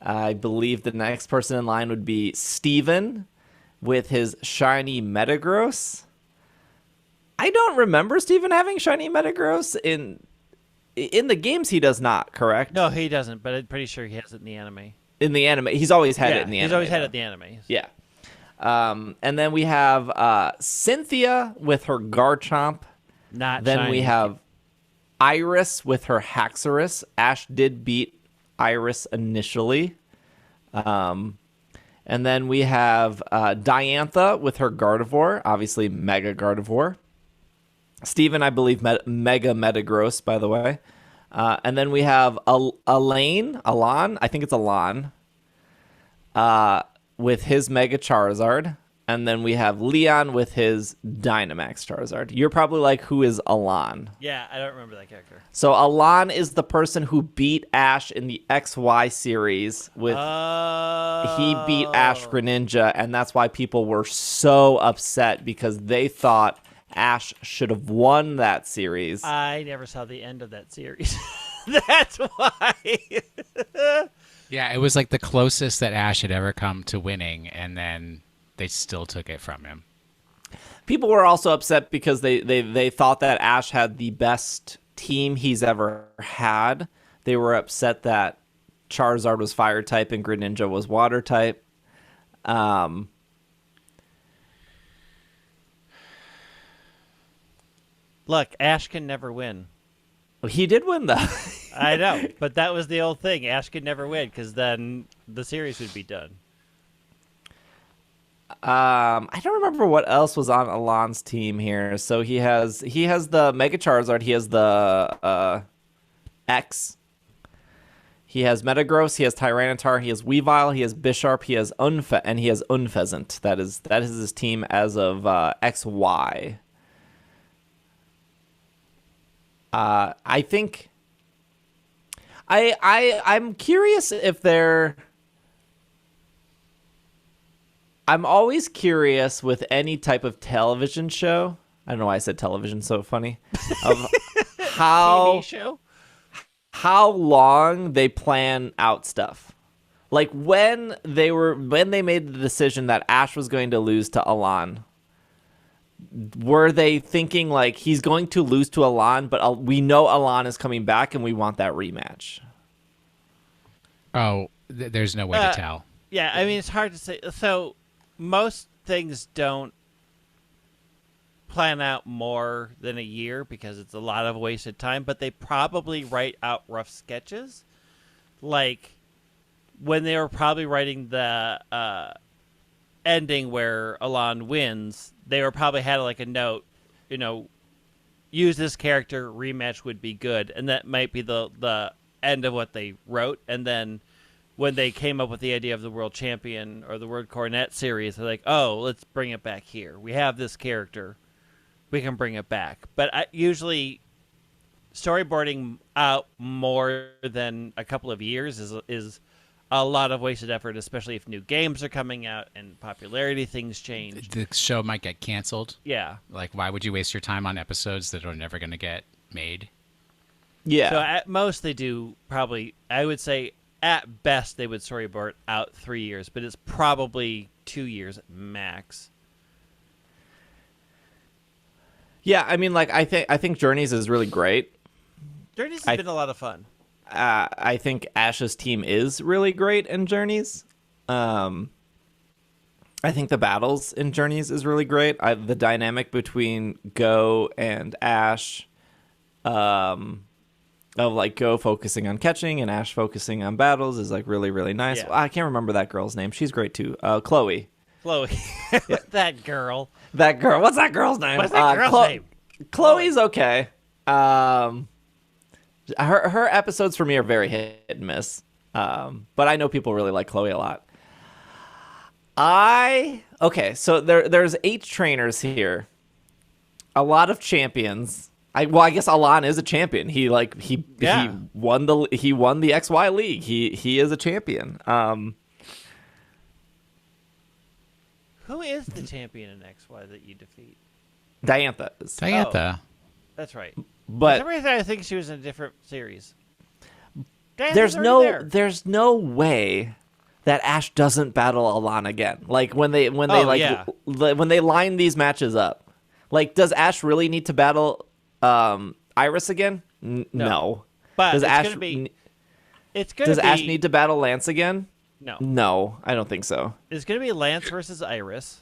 I believe the next person in line would be Steven with his shiny Metagross. I don't remember Steven having shiny Metagross in in the games he does not, correct? No, he doesn't, but I'm pretty sure he has it in the anime. In the anime, he's always had it in the anime. He's always had it in the anime. Yeah. And then we have Cynthia with her Garchomp. Not Then shiny. we have Iris with her Haxorus. Ash did beat Iris initially. And then we have Diantha with her Gardevoir, obviously Mega Gardevoir. Steven, I believe, Mega Metagross, by the way. And then we have Alan, I think it's Alan, with his Mega Charizard. And then we have Leon with his Dynamax Charizard. You're probably like, who is Alan? Yeah, I don't remember that character. So Alan is the person who beat Ash in the XY series with he beat Ash Greninja, and that's why people were so upset because they thought Ash should have won that series. I never saw the end of that series. That's why. Yeah, it was like the closest that Ash had ever come to winning, and then they still took it from him. People were also upset because they thought that Ash had the best team he's ever had. They were upset that Charizard was fire type and Greninja was water type. Look, Ash can never win. Well, he did win, though. I know, but that was the old thing. Ash could never win because then the series would be done. I don't remember what else was on Alan's team here. So he has the Mega Charizard. He has the X. He has Metagross. He has Tyranitar. He has Weavile. He has Bisharp. He has and he has Unfezant. That is his team as of XY. I think I'm curious if they're. I'm always curious with any type of television show. I don't know why I said television so funny. Of TV show? How long they plan out stuff. Like when they made the decision that Ash was going to lose to Alan. Were they thinking like he's going to lose to Alan, but we know Alan is coming back and we want that rematch? Oh, there's no way to tell. Yeah, I mean, it's hard to say. So most things don't plan out more than a year because it's a lot of wasted time, but they probably write out rough sketches. Like when they were probably writing the ending where Alan wins, they were probably had like a note, use this character, rematch would be good. And that might be the end of what they wrote. And then when they came up with the idea of the World Champion or the World Coronet series, they're like, oh, let's bring it back here. We have this character. We can bring it back. But usually storyboarding out more than a couple of years is a lot of wasted effort, especially if new games are coming out and popularity things change. The show might get canceled. Yeah. Like, why would you waste your time on episodes that are never going to get made? Yeah. So at most they do probably, I would say, at best, they would storyboard out 3 years, but it's probably 2 years max. Yeah, I mean, like I think Journeys is really great. Journeys has been a lot of fun. I think Ash's team is really great in Journeys. I think the battles in Journeys is really great. The dynamic between Go and Ash, of like Go focusing on catching and Ash focusing on battles is like really, really nice. Yeah. I can't remember that girl's name. She's great too. Chloe. Chloe. That girl. That girl. What's that girl's name? What's that girl's name? Chloe's okay. Her episodes for me are very hit and miss. But I know people really like Chloe a lot. Okay, so there's 8 trainers here. A lot of champions. I guess Alan is a champion. He won the XY League. He is a champion. Who is the champion in XY that you defeat? Diantha is. Diantha. That's right. But for some reason I think she was in a different series. there's no way that Ash doesn't battle Alan again. Like when they line these matches up. Like, does Ash really need to battle Iris again? No. But does Ash need to battle Lance again? No. No, I don't think so. It's going to be Lance versus Iris.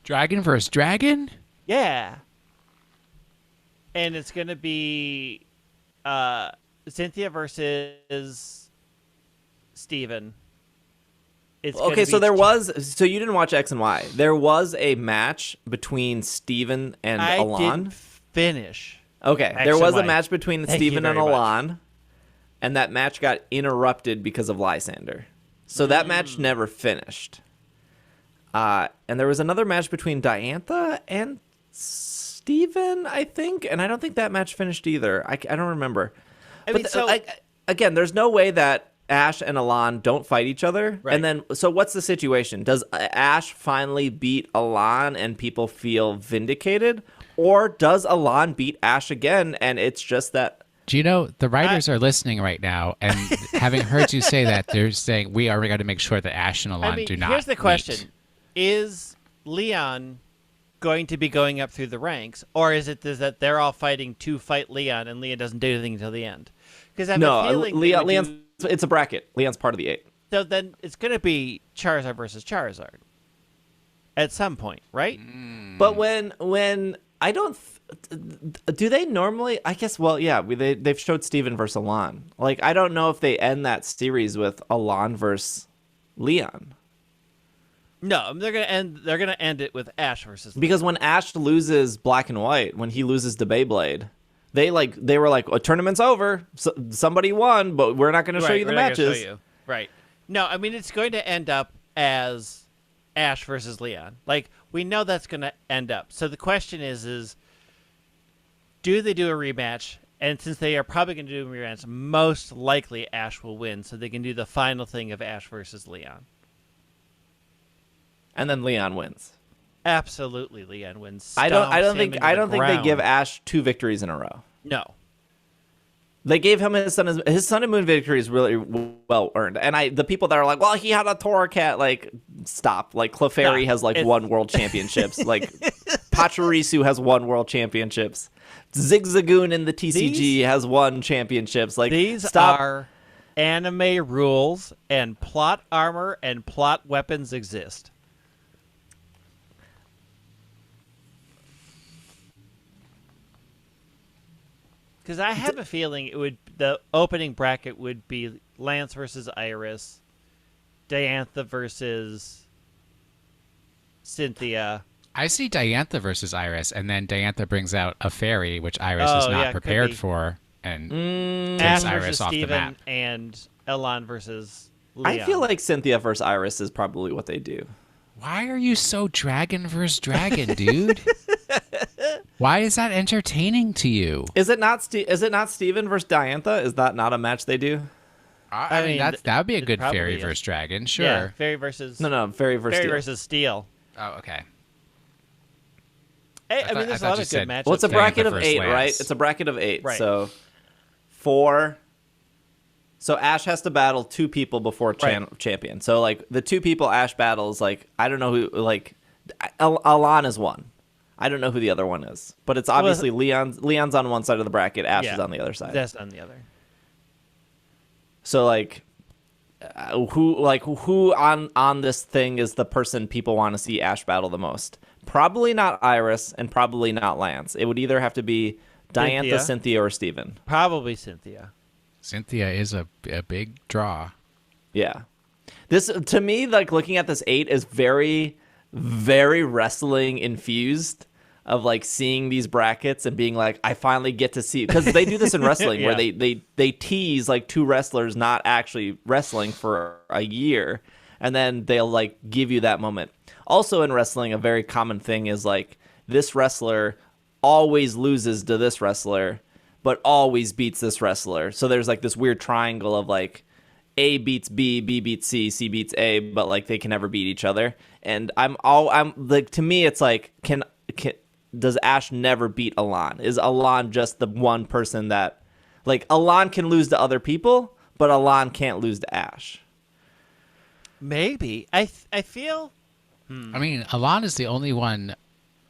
Dragon versus dragon? Yeah. And it's going to be Cynthia versus Steven. Okay, so so you didn't watch X and Y. There was a match between Steven and Alon. I didn't finish. Okay, there was a match between Steven and Alon. Much. And that match got interrupted because of Lysander. So that match never finished. And there was another match between Diantha and Steven, I think. And I don't think that match finished either. I don't remember. Again, there's no way that Ash and Alon don't fight each other. Right. And then, so what's the situation? Does Ash finally beat Alon and people feel vindicated? Or does Alon beat Ash again and it's just that... Do you know, the writers are listening right now, and having heard you say that, they're saying, we are going to make sure that Ash and Alon do not Here's the question. meet. Is Leon going to be going up through the ranks, or is it that they're all fighting to fight Leon, and Leon doesn't do anything until the end? Because I have a feeling Leon's it's a bracket. Leon's part of the 8. So then it's going to be Charizard versus Charizard at some point, right? But when I don't... do they normally... I guess, well, yeah, they've showed Steven versus Alon. Like, I don't know if they end that series with Alon versus Leon. No, they're gonna end it with Ash versus Leon. Because when Ash loses Black and White, when he loses to Beyblade, they were like, oh, tournament's over. So, somebody won, but we're not going to show you the matches. Right. No, I mean, it's going to end up as Ash versus Leon. Like, we know that's going to end up. So the question is do they do a rematch? And since they are probably going to do a rematch, most likely Ash will win, so they can do the final thing of Ash versus Leon. And then Leon wins. Absolutely, Leon wins. I don't think they give Ash 2 victories in a row. No. They gave him his Sun and Moon victory is really well earned. And the people that are like, well, he had a Torracat, like, stop. Like, Clefairy has, like, won world championships. Like, Pachirisu has won world championships. Zigzagoon in the TCG has won championships. Like, these are anime rules, and plot armor and plot weapons exist. Because I have a feeling the opening bracket would be Lance versus Iris, Diantha versus Cynthia. I see Diantha versus Iris, and then Diantha brings out a fairy, which Iris is not prepared for, and takes Iris off the map. And Alon versus Leon. I feel like Cynthia versus Iris is probably what they do. Why are you so dragon versus dragon, dude? Why is that entertaining to you? Is it not Steven versus Diantha? Is that not a match they do? I mean that would be a good fairy versus dragon, sure. Yeah, fairy versus fairy versus Steel. Oh, okay. Hey, I mean, there's a lot of good matches. Well, it's a bracket of 8, right? It's a bracket of 8. Right. So Ash has to battle 2 people before champion. So, like, the 2 people Ash battles, like, I don't know who, like, Alon is one. I don't know who the other one is. But it's obviously Leon's on one side of the bracket, Ash is on the other side. That's on the other. So, like, who on this thing is the person people want to see Ash battle the most? Probably not Iris and probably not Lance. It would either have to be Diantha, Cynthia, or Steven. Probably Cynthia. Cynthia is a big draw. Yeah. This, to me, like, looking at this 8 is very, very wrestling infused, of, like, seeing these brackets and being like, I finally get to see, because they do this in wrestling where they tease, like, 2 wrestlers not actually wrestling for a year, and then they'll, like, give you that moment. Also in wrestling, a very common thing is, like, this wrestler always loses to this wrestler, but always beats this wrestler. So there's, like, this weird triangle of, like, A beats B, B beats C, C beats A, but, like, they can never beat each other. And I'm like, to me, it's like, does Ash never beat Alon? Is Alon just the one person that, like, Alon can lose to other people, but Alon can't lose to Ash? Maybe. I feel... I mean, Alon is the only one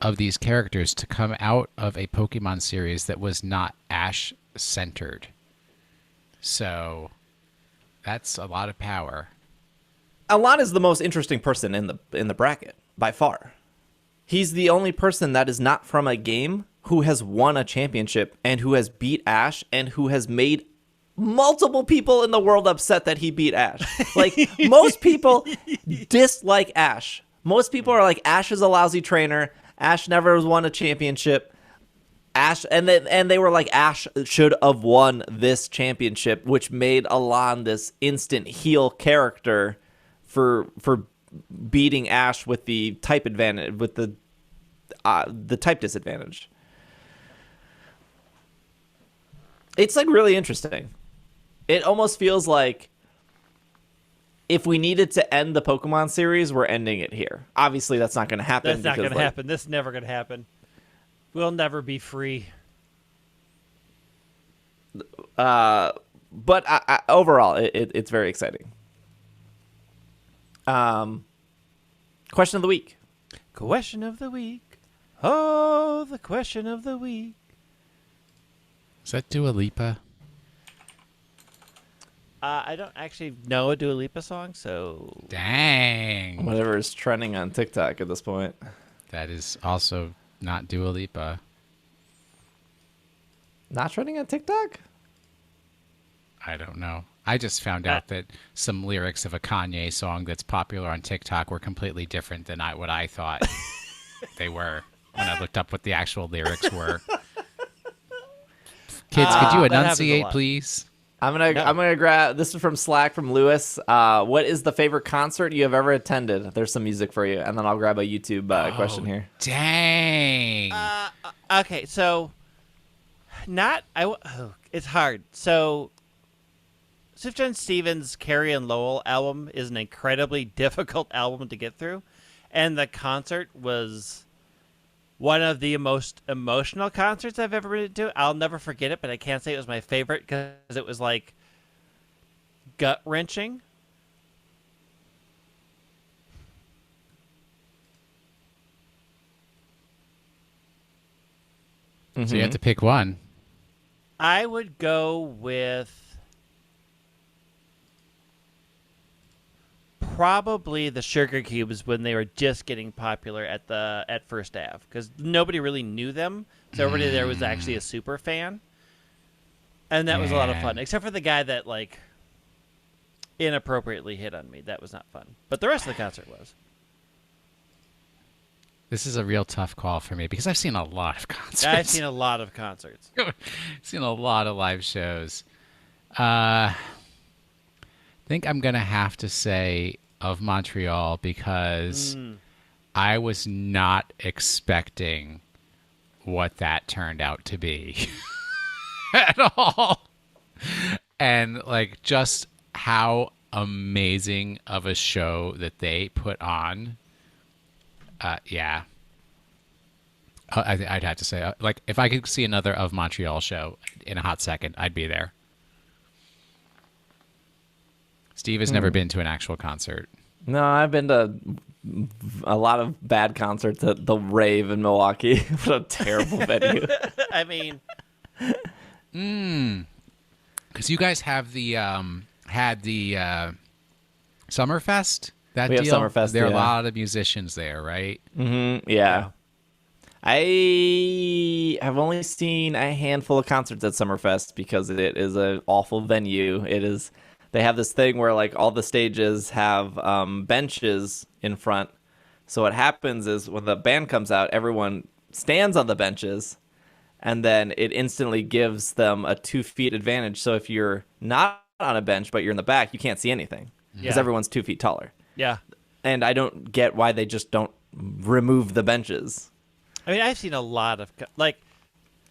of these characters to come out of a Pokemon series that was not Ash centered. So that's a lot of power. Alon is the most interesting person in the bracket by far. He's the only person that is not from a game who has won a championship and who has beat Ash and who has made multiple people in the world upset that he beat Ash. Like, most people dislike Ash. Most people are like, Ash is a lousy trainer. Ash never has won a championship. Ash, and they were like, Ash should have won this championship, which made Alon this instant heel character for beating Ash with the type advantage, with the type disadvantage. It's like really interesting. It almost feels like if we needed to end the Pokemon series, we're ending it here. Obviously, that's not going to happen. That's not going to happen. This is never going to happen. We'll never be free. But overall, it's very exciting. Question of the week. Question of the week. Oh, the question of the week. Is that Dua Lipa? I don't actually know a Dua Lipa song, so... Dang. Whatever is trending on TikTok at this point. That is also not Dua Lipa. Not trending on TikTok? I don't know. I just found out that some lyrics of a Kanye song that's popular on TikTok were completely different than what I thought they were when I looked up what the actual lyrics were. Kids, could you enunciate, please? I'm gonna grab. This is from Slack from Lewis. What is the favorite concert you have ever attended? There's some music for you, and then I'll grab a YouTube question here. Dang. Okay, so it's hard. So Sufjan Stevens' Carrie and Lowell album is an incredibly difficult album to get through, and the concert was one of the most emotional concerts I've ever been to. I'll never forget it, but I can't say it was my favorite because it was like gut-wrenching. So you have to pick one. I would go with probably the Sugar Cubes when they were just getting popular at First Ave, because nobody really knew them, so everybody there was actually a super fan, and that was a lot of fun. Except for the guy that like inappropriately hit on me. That was not fun, but the rest of the concert was. This is a real tough call for me because I've seen a lot of concerts. I've seen a lot of concerts. Seen a lot of live shows. I think I'm going to have to say of Montreal because I was not expecting what that turned out to be at all. And like just how amazing of a show that they put on. Yeah. I'd have to say, like, if I could see another of Montreal show in a hot second, I'd be there. Steve has never been to an actual concert. No, I've been to a lot of bad concerts at the Rave in Milwaukee. What a terrible venue. I mean, because you guys have the had the Summerfest. That we deal. Have Summerfest. There are a lot of musicians there, right? Mm-hmm. Yeah. I have only seen a handful of concerts at Summerfest because it is an awful venue. It is. They have this thing where like all the stages have benches in front. So what happens is when the band comes out, everyone stands on the benches, and then it instantly gives them a 2 feet advantage. So if you're not on a bench but you're in the back, you can't see anything because everyone's 2 feet taller. yeah. And I don't get why they just don't remove the benches. I mean, I've seen a lot of like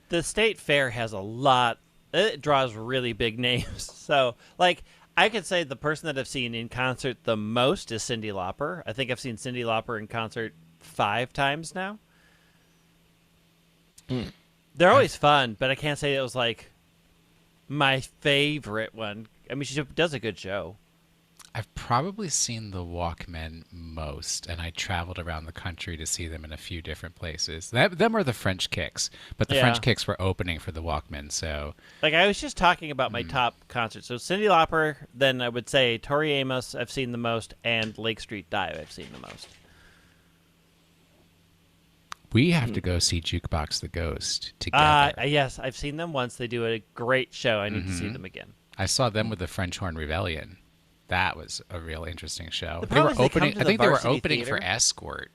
the state fair has a lot. It draws really big names. So like. I could say the person that I've seen in concert the most is Cyndi Lauper. I think I've seen Cyndi Lauper in concert 5 times now. They're always fun, but I can't say it was like my favorite one. I mean, she does a good show. I've probably seen the Walkmen most, and I traveled around the country to see them in a few different places. Them are the French Kicks, but the French Kicks were opening for the Walkmen, so... Like, I was just talking about my top concerts. So Cyndi Lauper, then I would say Tori Amos, I've seen the most, and Lake Street Dive, I've seen the most. We have to go see Jukebox the Ghost together. Yes, I've seen them once. They do a great show. I need to see them again. I saw them with the French Horn Rebellion. That was a real interesting show. The They were problem is they come opening. to I the think they were Varsity opening Theater. for Escort.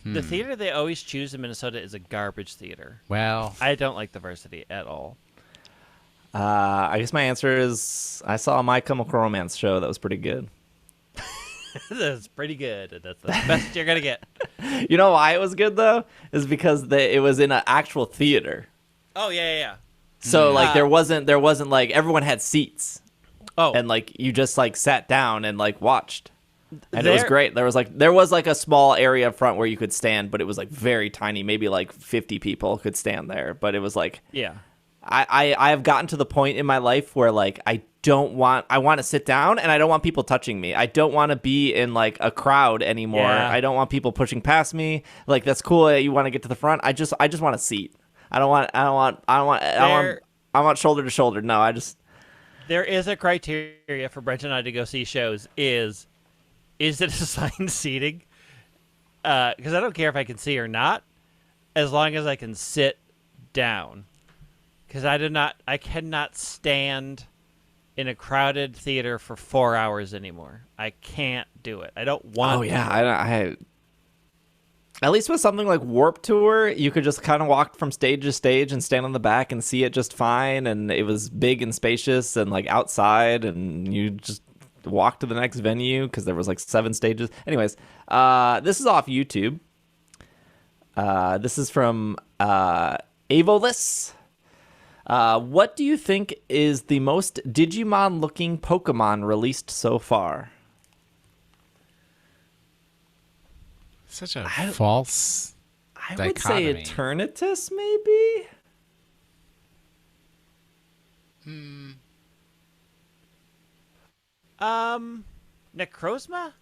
The theater they always choose in Minnesota is a garbage theater. Well, I don't like the Varsity at all. I guess my answer is I saw a My Chemical Romance show that was pretty good. That's pretty good. That's the best you're gonna get. You know why it was good though? Is because it was in an actual theater. Oh yeah. So like there wasn't like everyone had seats. Oh, And like you just like sat down and like watched. And it was great. There was like a small area up front where you could stand, but it was like very tiny. Maybe like 50 people could stand there. But it was like yeah. I have gotten to the point in my life where like I want to sit down and I don't want people touching me. I don't want to be in like a crowd anymore. Yeah. I don't want people pushing past me. Like that's cool that you want to get to the front. I just want a seat. I want shoulder to shoulder. No, There is a criteria for Brent and I to go see shows. Is it assigned seating? Because I don't care if I can see or not, as long as I can sit down. Because I cannot stand in a crowded theater for 4 hours anymore. I can't do it. I don't want. Oh yeah, I at least with something like Warped Tour, you could just kind of walk from stage to stage and stand on the back and see it just fine. And it was big and spacious and like outside, and you just walk to the next venue because there was like 7 stages. Anyways, this is off YouTube. This is from Avolis. What do you think is the most Digimon-looking Pokemon released so far? such a false I dichotomy. would say Eternatus, maybe? Necrozma?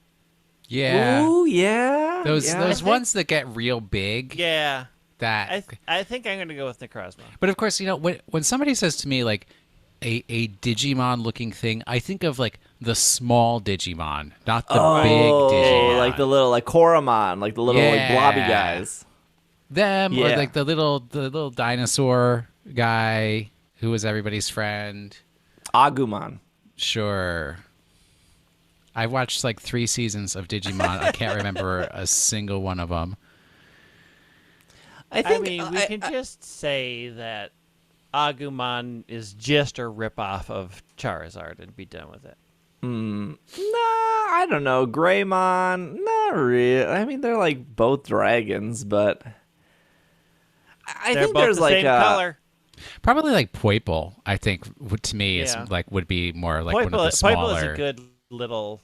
Yeah. Ooh, yeah. Those ones that get real big. Yeah. That. I think I'm going to go with Necrozma. But of course, when somebody says to me like a Digimon looking thing, I think of like the small Digimon, not the big Digimon. Like the little, like Koromon, like the little like blobby guys. Them or like the little dinosaur guy who was everybody's friend. Agumon. Sure. I watched like 3 seasons of Digimon. I can't remember a single one of them. I mean, we can just say that Agumon is just a ripoff of Charizard and be done with it. Nah, I don't know. Greymon, not really. I mean, they're like both dragons, but I They're think both there's the like same color. Probably like Poiple, I think, to me is like would be more like one of the smaller. Poiple is a good little.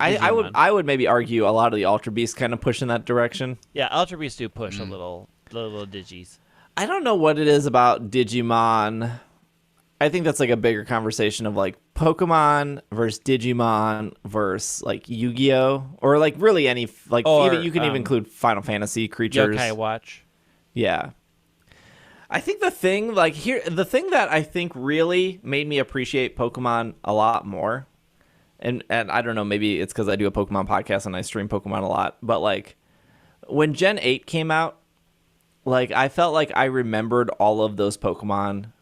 I would maybe argue a lot of the Ultra Beasts kind of push in that direction. Yeah, Ultra Beasts do push a little digis. I don't know what it is about Digimon. I think that's like a bigger conversation of like Pokemon versus Digimon versus like Yu-Gi-Oh! Or like really any like even you can even include Final Fantasy creatures. Yokai Watch. Yeah. I think the thing that I think really made me appreciate Pokemon a lot more, and I don't know, maybe it's because I do a Pokemon podcast and I stream Pokemon a lot, but like when Gen 8 came out, like I felt like I remembered all of those Pokemon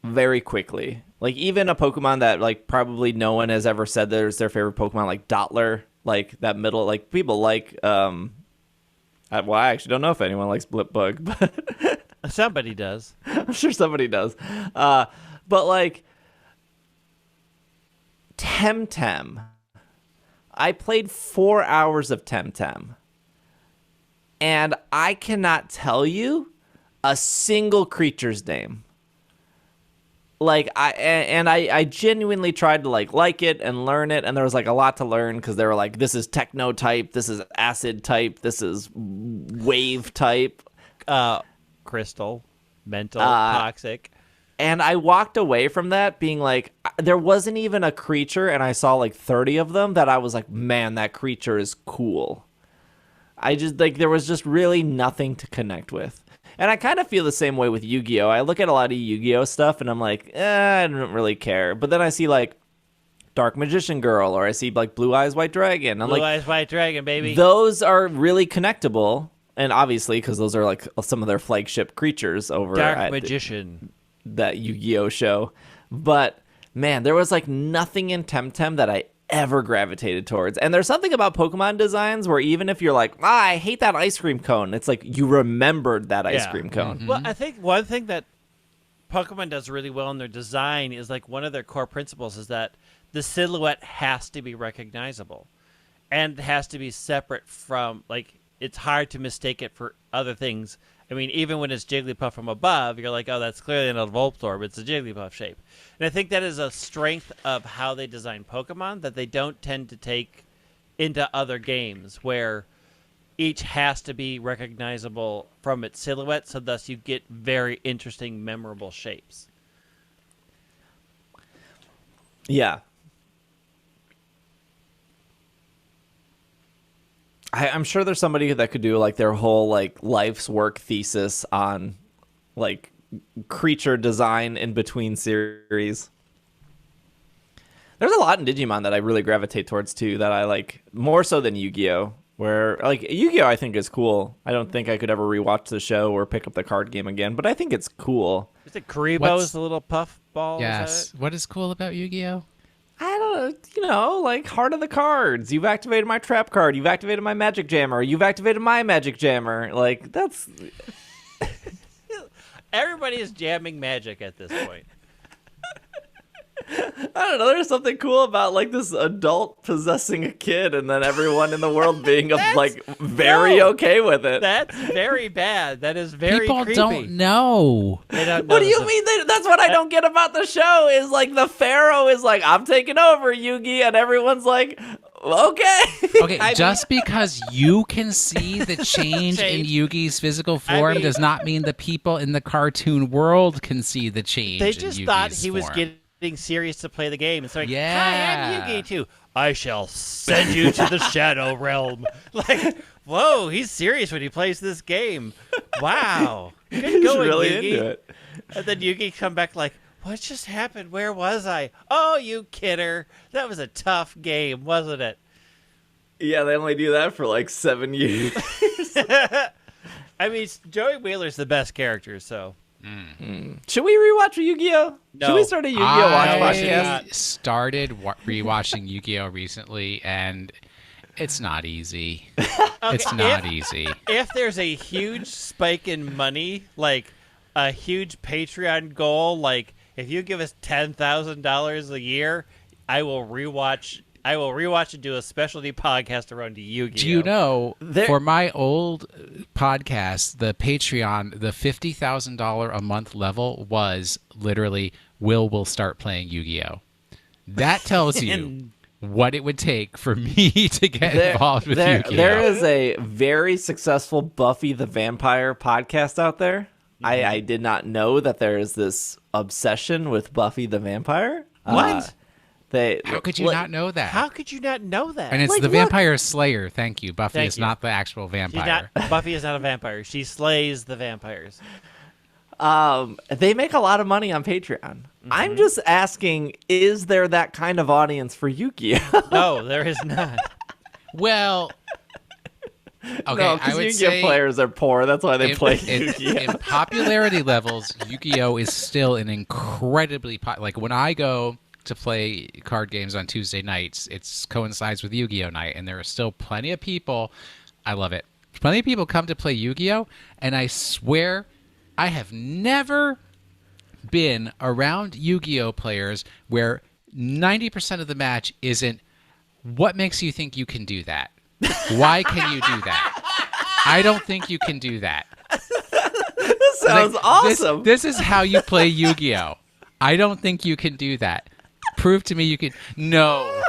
very quickly. Like even a Pokemon that like probably no one has ever said there's their favorite Pokemon, like Dottler, like that middle, like people like well, I actually don't know if anyone likes Blipbug, but Somebody does. I'm sure somebody does. But like Temtem, I played 4 hours of Temtem, and I cannot tell you a single creature's name. Like I genuinely tried to like it and learn it, and there was like a lot to learn because they were like, this is techno type, this is acid type, this is wave type. Crystal, mental, toxic. And I walked away from that being like, there wasn't even a creature, and I saw like 30 of them that I was like, man, that creature is cool. I just like there was just really nothing to connect with. And I kind of feel the same way with Yu-Gi-Oh! I look at a lot of Yu-Gi-Oh! Stuff and I'm like, I don't really care. But then I see like Dark Magician Girl, or I see like Blue Eyes White Dragon. Blue Eyes White Dragon, baby. Those are really connectable. And obviously, because those are like some of their flagship creatures over Dark Magician. That Yu-Gi-Oh! Show. But man, there was like nothing in Temtem that I ever gravitated towards. And there's something about Pokemon designs where even if you're like, I hate that ice cream cone, it's like you remembered that ice cream cone. Mm-hmm. Well, I think one thing that Pokemon does really well in their design is like one of their core principles is that the silhouette has to be recognizable and has to be separate from, like, it's hard to mistake it for other things. I mean, even when it's Jigglypuff from above, you're like, oh, that's clearly not a Voltorb, but it's a Jigglypuff shape. And I think that is a strength of how they design Pokemon that they don't tend to take into other games, where each has to be recognizable from its silhouette, so thus you get very interesting, memorable shapes. Yeah. I'm sure there's somebody that could do like their whole like life's work thesis on like creature design in between series. There's a lot in Digimon that I really gravitate towards too, that I like more so than Yu-Gi-Oh! Where like Yu-Gi-Oh! I think is cool. I don't think I could ever rewatch the show or pick up the card game again, but I think it's cool. Is it Karibo's the little puff ball? Yes. What is cool about Yu-Gi-Oh? I don't know, like Heart of the Cards. You've activated my trap card. You've activated my Magic Jammer. You've activated my Magic Jammer. Like, that's... Everybody is jamming magic at this point. I don't know. There's something cool about like this adult possessing a kid, and then everyone in the world being like very okay with it. That's very bad. That is very People creepy. don't know. They don't know. What do you mean? That's what I don't get about the show. Is like the Pharaoh is like, I'm taking over, Yugi, and everyone's like, okay. Okay, just because you can see the change in Yugi's physical form does not mean the people in the cartoon world can see the change. They just in thought Yugi's he was form. getting serious to play the game. It's like, yeah. Hi, I'm Yugi too. I shall send you to the Shadow Realm. Like, whoa, he's serious when he plays this game. Wow. Good He's going, really Yugi. into it. And then Yugi come back like, what just happened? Where was I? Oh, you kidder. That was a tough game, wasn't it? Yeah, they only do that for like 7 years. I mean, Joey Wheeler's the best character, so. Should we rewatch Yu-Gi-Oh? No. Should we start a Yu-Gi-Oh watch podcast? I started rewatching Yu-Gi-Oh recently, and it's not easy. It's not easy. If there's a huge spike in money, like a huge Patreon goal, like if you give us $10,000 a year, I will rewatch and do a specialty podcast around Yu-Gi-Oh. Do you know, for my old podcast, the Patreon, the $50,000 a month level was literally, Will start playing Yu-Gi-Oh. That tells you what it would take for me to get involved with Yu-Gi-Oh. There is a very successful Buffy the Vampire podcast out there. Mm-hmm. I did not know that there is this obsession with Buffy the Vampire. What? How could you not know that? How could you not know that? And it's the Vampire Slayer. Thank you. Buffy is not the actual vampire. Buffy is not a vampire. She slays the vampires. They make a lot of money on Patreon. Mm-hmm. I'm just asking, is there that kind of audience for Yu-Gi-Oh? No, there is not. Well, okay, no, I would Yu-Gi-Oh say players are poor. That's why they play Yu-Gi-Oh. In popularity levels, Yu-Gi-Oh is still an incredibly like when I go to play card games on Tuesday nights, it coincides with Yu-Gi-Oh night, and there are still plenty of people. I love it. Plenty of people come to play Yu-Gi-Oh, and I swear I have never been around Yu-Gi-Oh players where 90% of the match isn't, what makes you think you can do that? Why can you do that? I don't think you can do that. This sounds awesome. This is how you play Yu-Gi-Oh. I don't think you can do that. Prove to me you can. No.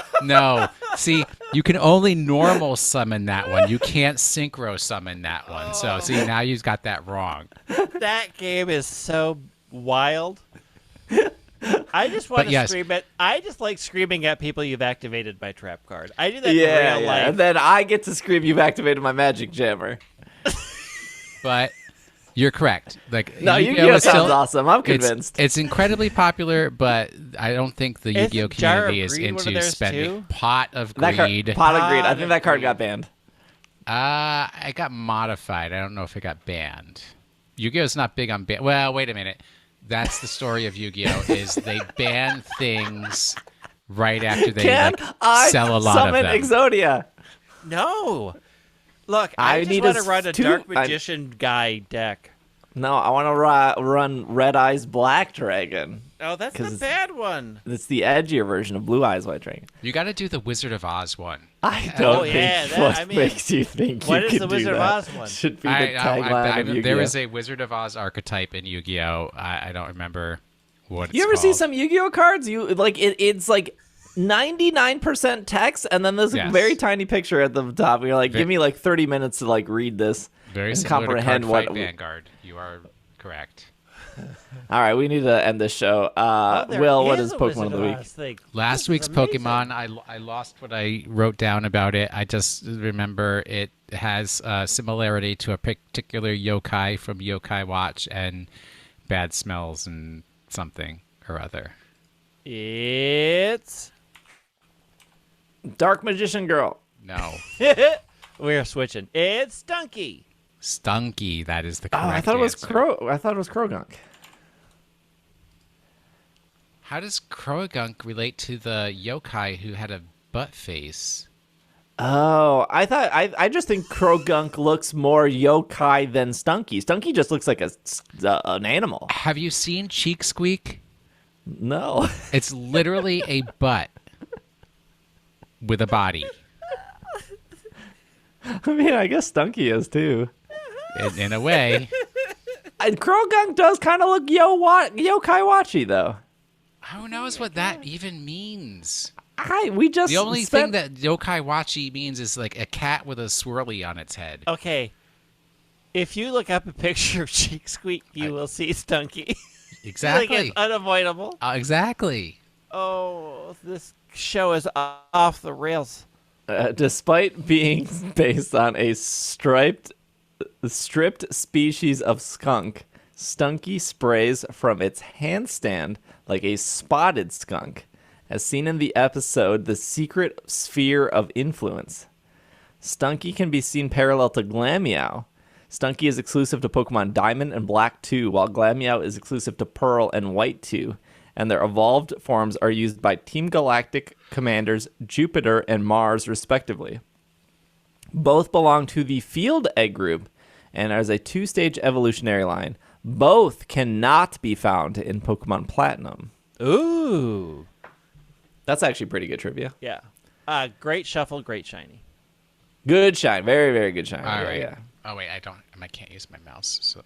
See, you can only normal summon that one. You can't synchro summon that one. So, see, now you've got that wrong. That game is so wild. I just want to scream at. I just like screaming at people you've activated my trap card. I do that in real life. And then I get to scream you've activated my magic jammer. But you're correct. Like no, Yu-Gi-Oh sounds awesome. I'm convinced. It's incredibly popular, but I don't think the Yu-Gi-Oh community is into spending Pot of Greed. Pot of Greed. I think that card got banned. It got modified. I don't know if it got banned. Yu-Gi-Oh's not big on ban. Well, wait a minute. That's the story of Yu-Gi-Oh! Is they ban things right after they sell a lot of them. Exodia? No. Look, I just want to run a Dark Magician guy deck. No, I want to run Red Eyes Black Dragon. Oh, that's the bad one. It's the edgier version of Blue Eyes White Dragon. You got to do the Wizard of Oz one. I don't think. What makes you think what you is can the do Wizard that? of Oz one? Should be the tagline of Yu-Gi-Oh. There is a Wizard of Oz archetype in Yu-Gi-Oh. I don't remember what it's You ever called. see some Yu-Gi-Oh cards? It's like 99% text, and then there's a very tiny picture at the top. And you're like, give me like 30 minutes to like read this and comprehend what. Vanguard. You are correct. All right, we need to end this show. Will, what is Pokemon of the Week? Last week's Pokemon, I lost what I wrote down about it. I just remember it has a similarity to a particular yokai from Yokai Watch and bad smells and something or other. It's Dark Magician Girl. No. We're switching. It's Stunky. Stunky, that is the correct I thought it was answer. I thought it was Krogunk. How does Krogunk relate to the yokai who had a butt face? Oh, I just think Krogunk looks more yokai than Stunky. Stunky just looks like an animal. Have you seen Cheek Squeak? No. It's literally a butt with a body. I mean, I guess Stunky is too. In a way. And Krogunk does kind of look yokai-watchy, though. Who knows what that even means? The only thing that yokai-watchy means is like a cat with a swirly on its head. Okay. If you look up a picture of Cheek Squeak, you will see Stunky. Exactly. Like it's unavoidable. Exactly. Oh, this show is off the rails. Despite being based on a stripped species of skunk, Stunky sprays from its handstand like a spotted skunk, as seen in the episode The Secret Sphere of Influence. Stunky can be seen parallel to Glameow. Stunky is exclusive to Pokemon Diamond and Black 2, while Glameow is exclusive to Pearl and White 2, and their evolved forms are used by Team Galactic commanders Jupiter and Mars, respectively. Both belong to the Field Egg group, and as a two-stage evolutionary line, both cannot be found in Pokemon Platinum. Ooh. That's actually pretty good trivia. Yeah. Great shuffle, great shiny. Good shine. Very, very good shine. All right. Yeah. Oh, wait, I can't use my mouse, so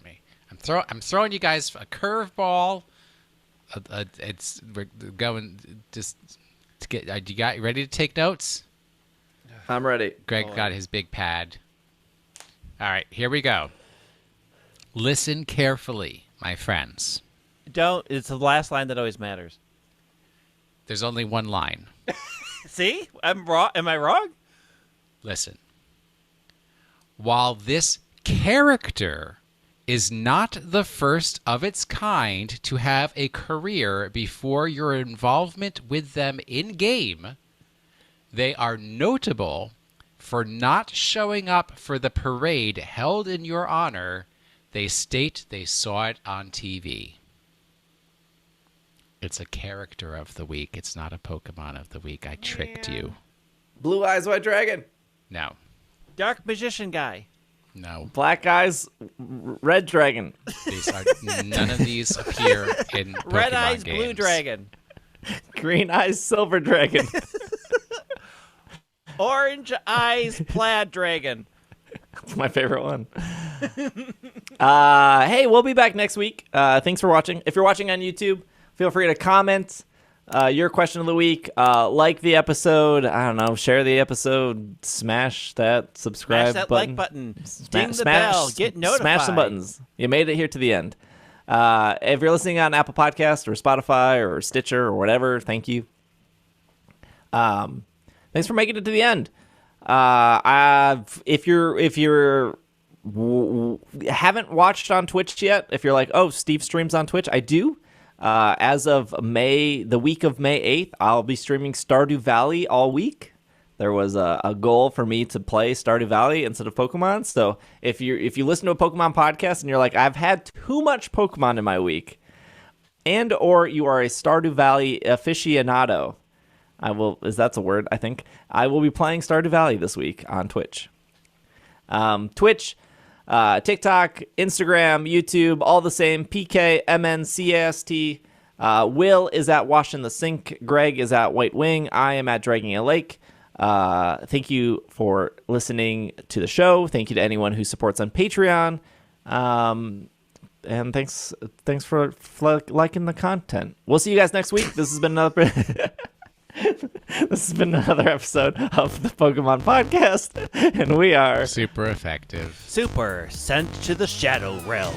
I'm throwing you guys a curveball. We're going just to get. You ready to take notes? I'm ready. Greg got his big pad. All right, here we go. Listen carefully, my friends. It's the last line that always matters. There's only one line. See? I'm wrong. Am I wrong? Listen. While this character is not the first of its kind to have a career before your involvement with them in-game, they are notable for not showing up for the parade held in your honor. They state they saw it on TV. It's a character of the week. It's not a Pokemon of the week. I tricked you. Blue Eyes White Dragon. No. Dark Magician guy. No. Black Eyes Red Dragon. None of these appear in Pokemon Red Eyes games. Blue Dragon. Green Eyes Silver Dragon. Orange Eyes Plaid Dragon. That's my favorite one. Hey, we'll be back next week. Thanks for watching. If you're watching on YouTube, feel free to comment your question of the week. Like the episode. I don't know. Share the episode. Smash that subscribe Smash that button. like button. Ding the bell. Get notified. Smash some buttons. You made it here to the end. If you're listening on Apple Podcast or Spotify or Stitcher or whatever, thank you. Thanks for making it to the end. If you're haven't watched on Twitch yet, if you're like, oh, Steve streams on Twitch, I do. As of the week of May 8th, I'll be streaming Stardew Valley all week. There was a goal for me to play Stardew Valley instead of Pokemon. So if you listen to a Pokemon podcast and you're like, I've had too much Pokemon in my week, and or you are a Stardew Valley aficionado, that's a word, I think. I will be playing Stardew Valley this week on Twitch. Twitch, TikTok, Instagram, YouTube, all the same. PKMNcast. Will is at Wash in the Sink. Greg is at White Wing. I am at Dragging a Lake. Thank you for listening to the show. Thank you to anyone who supports on Patreon. And thanks for liking the content. We'll see you guys next week. This has been another episode of the Pokemon Podcast, and we are super effective, super sent to the Shadow Realm.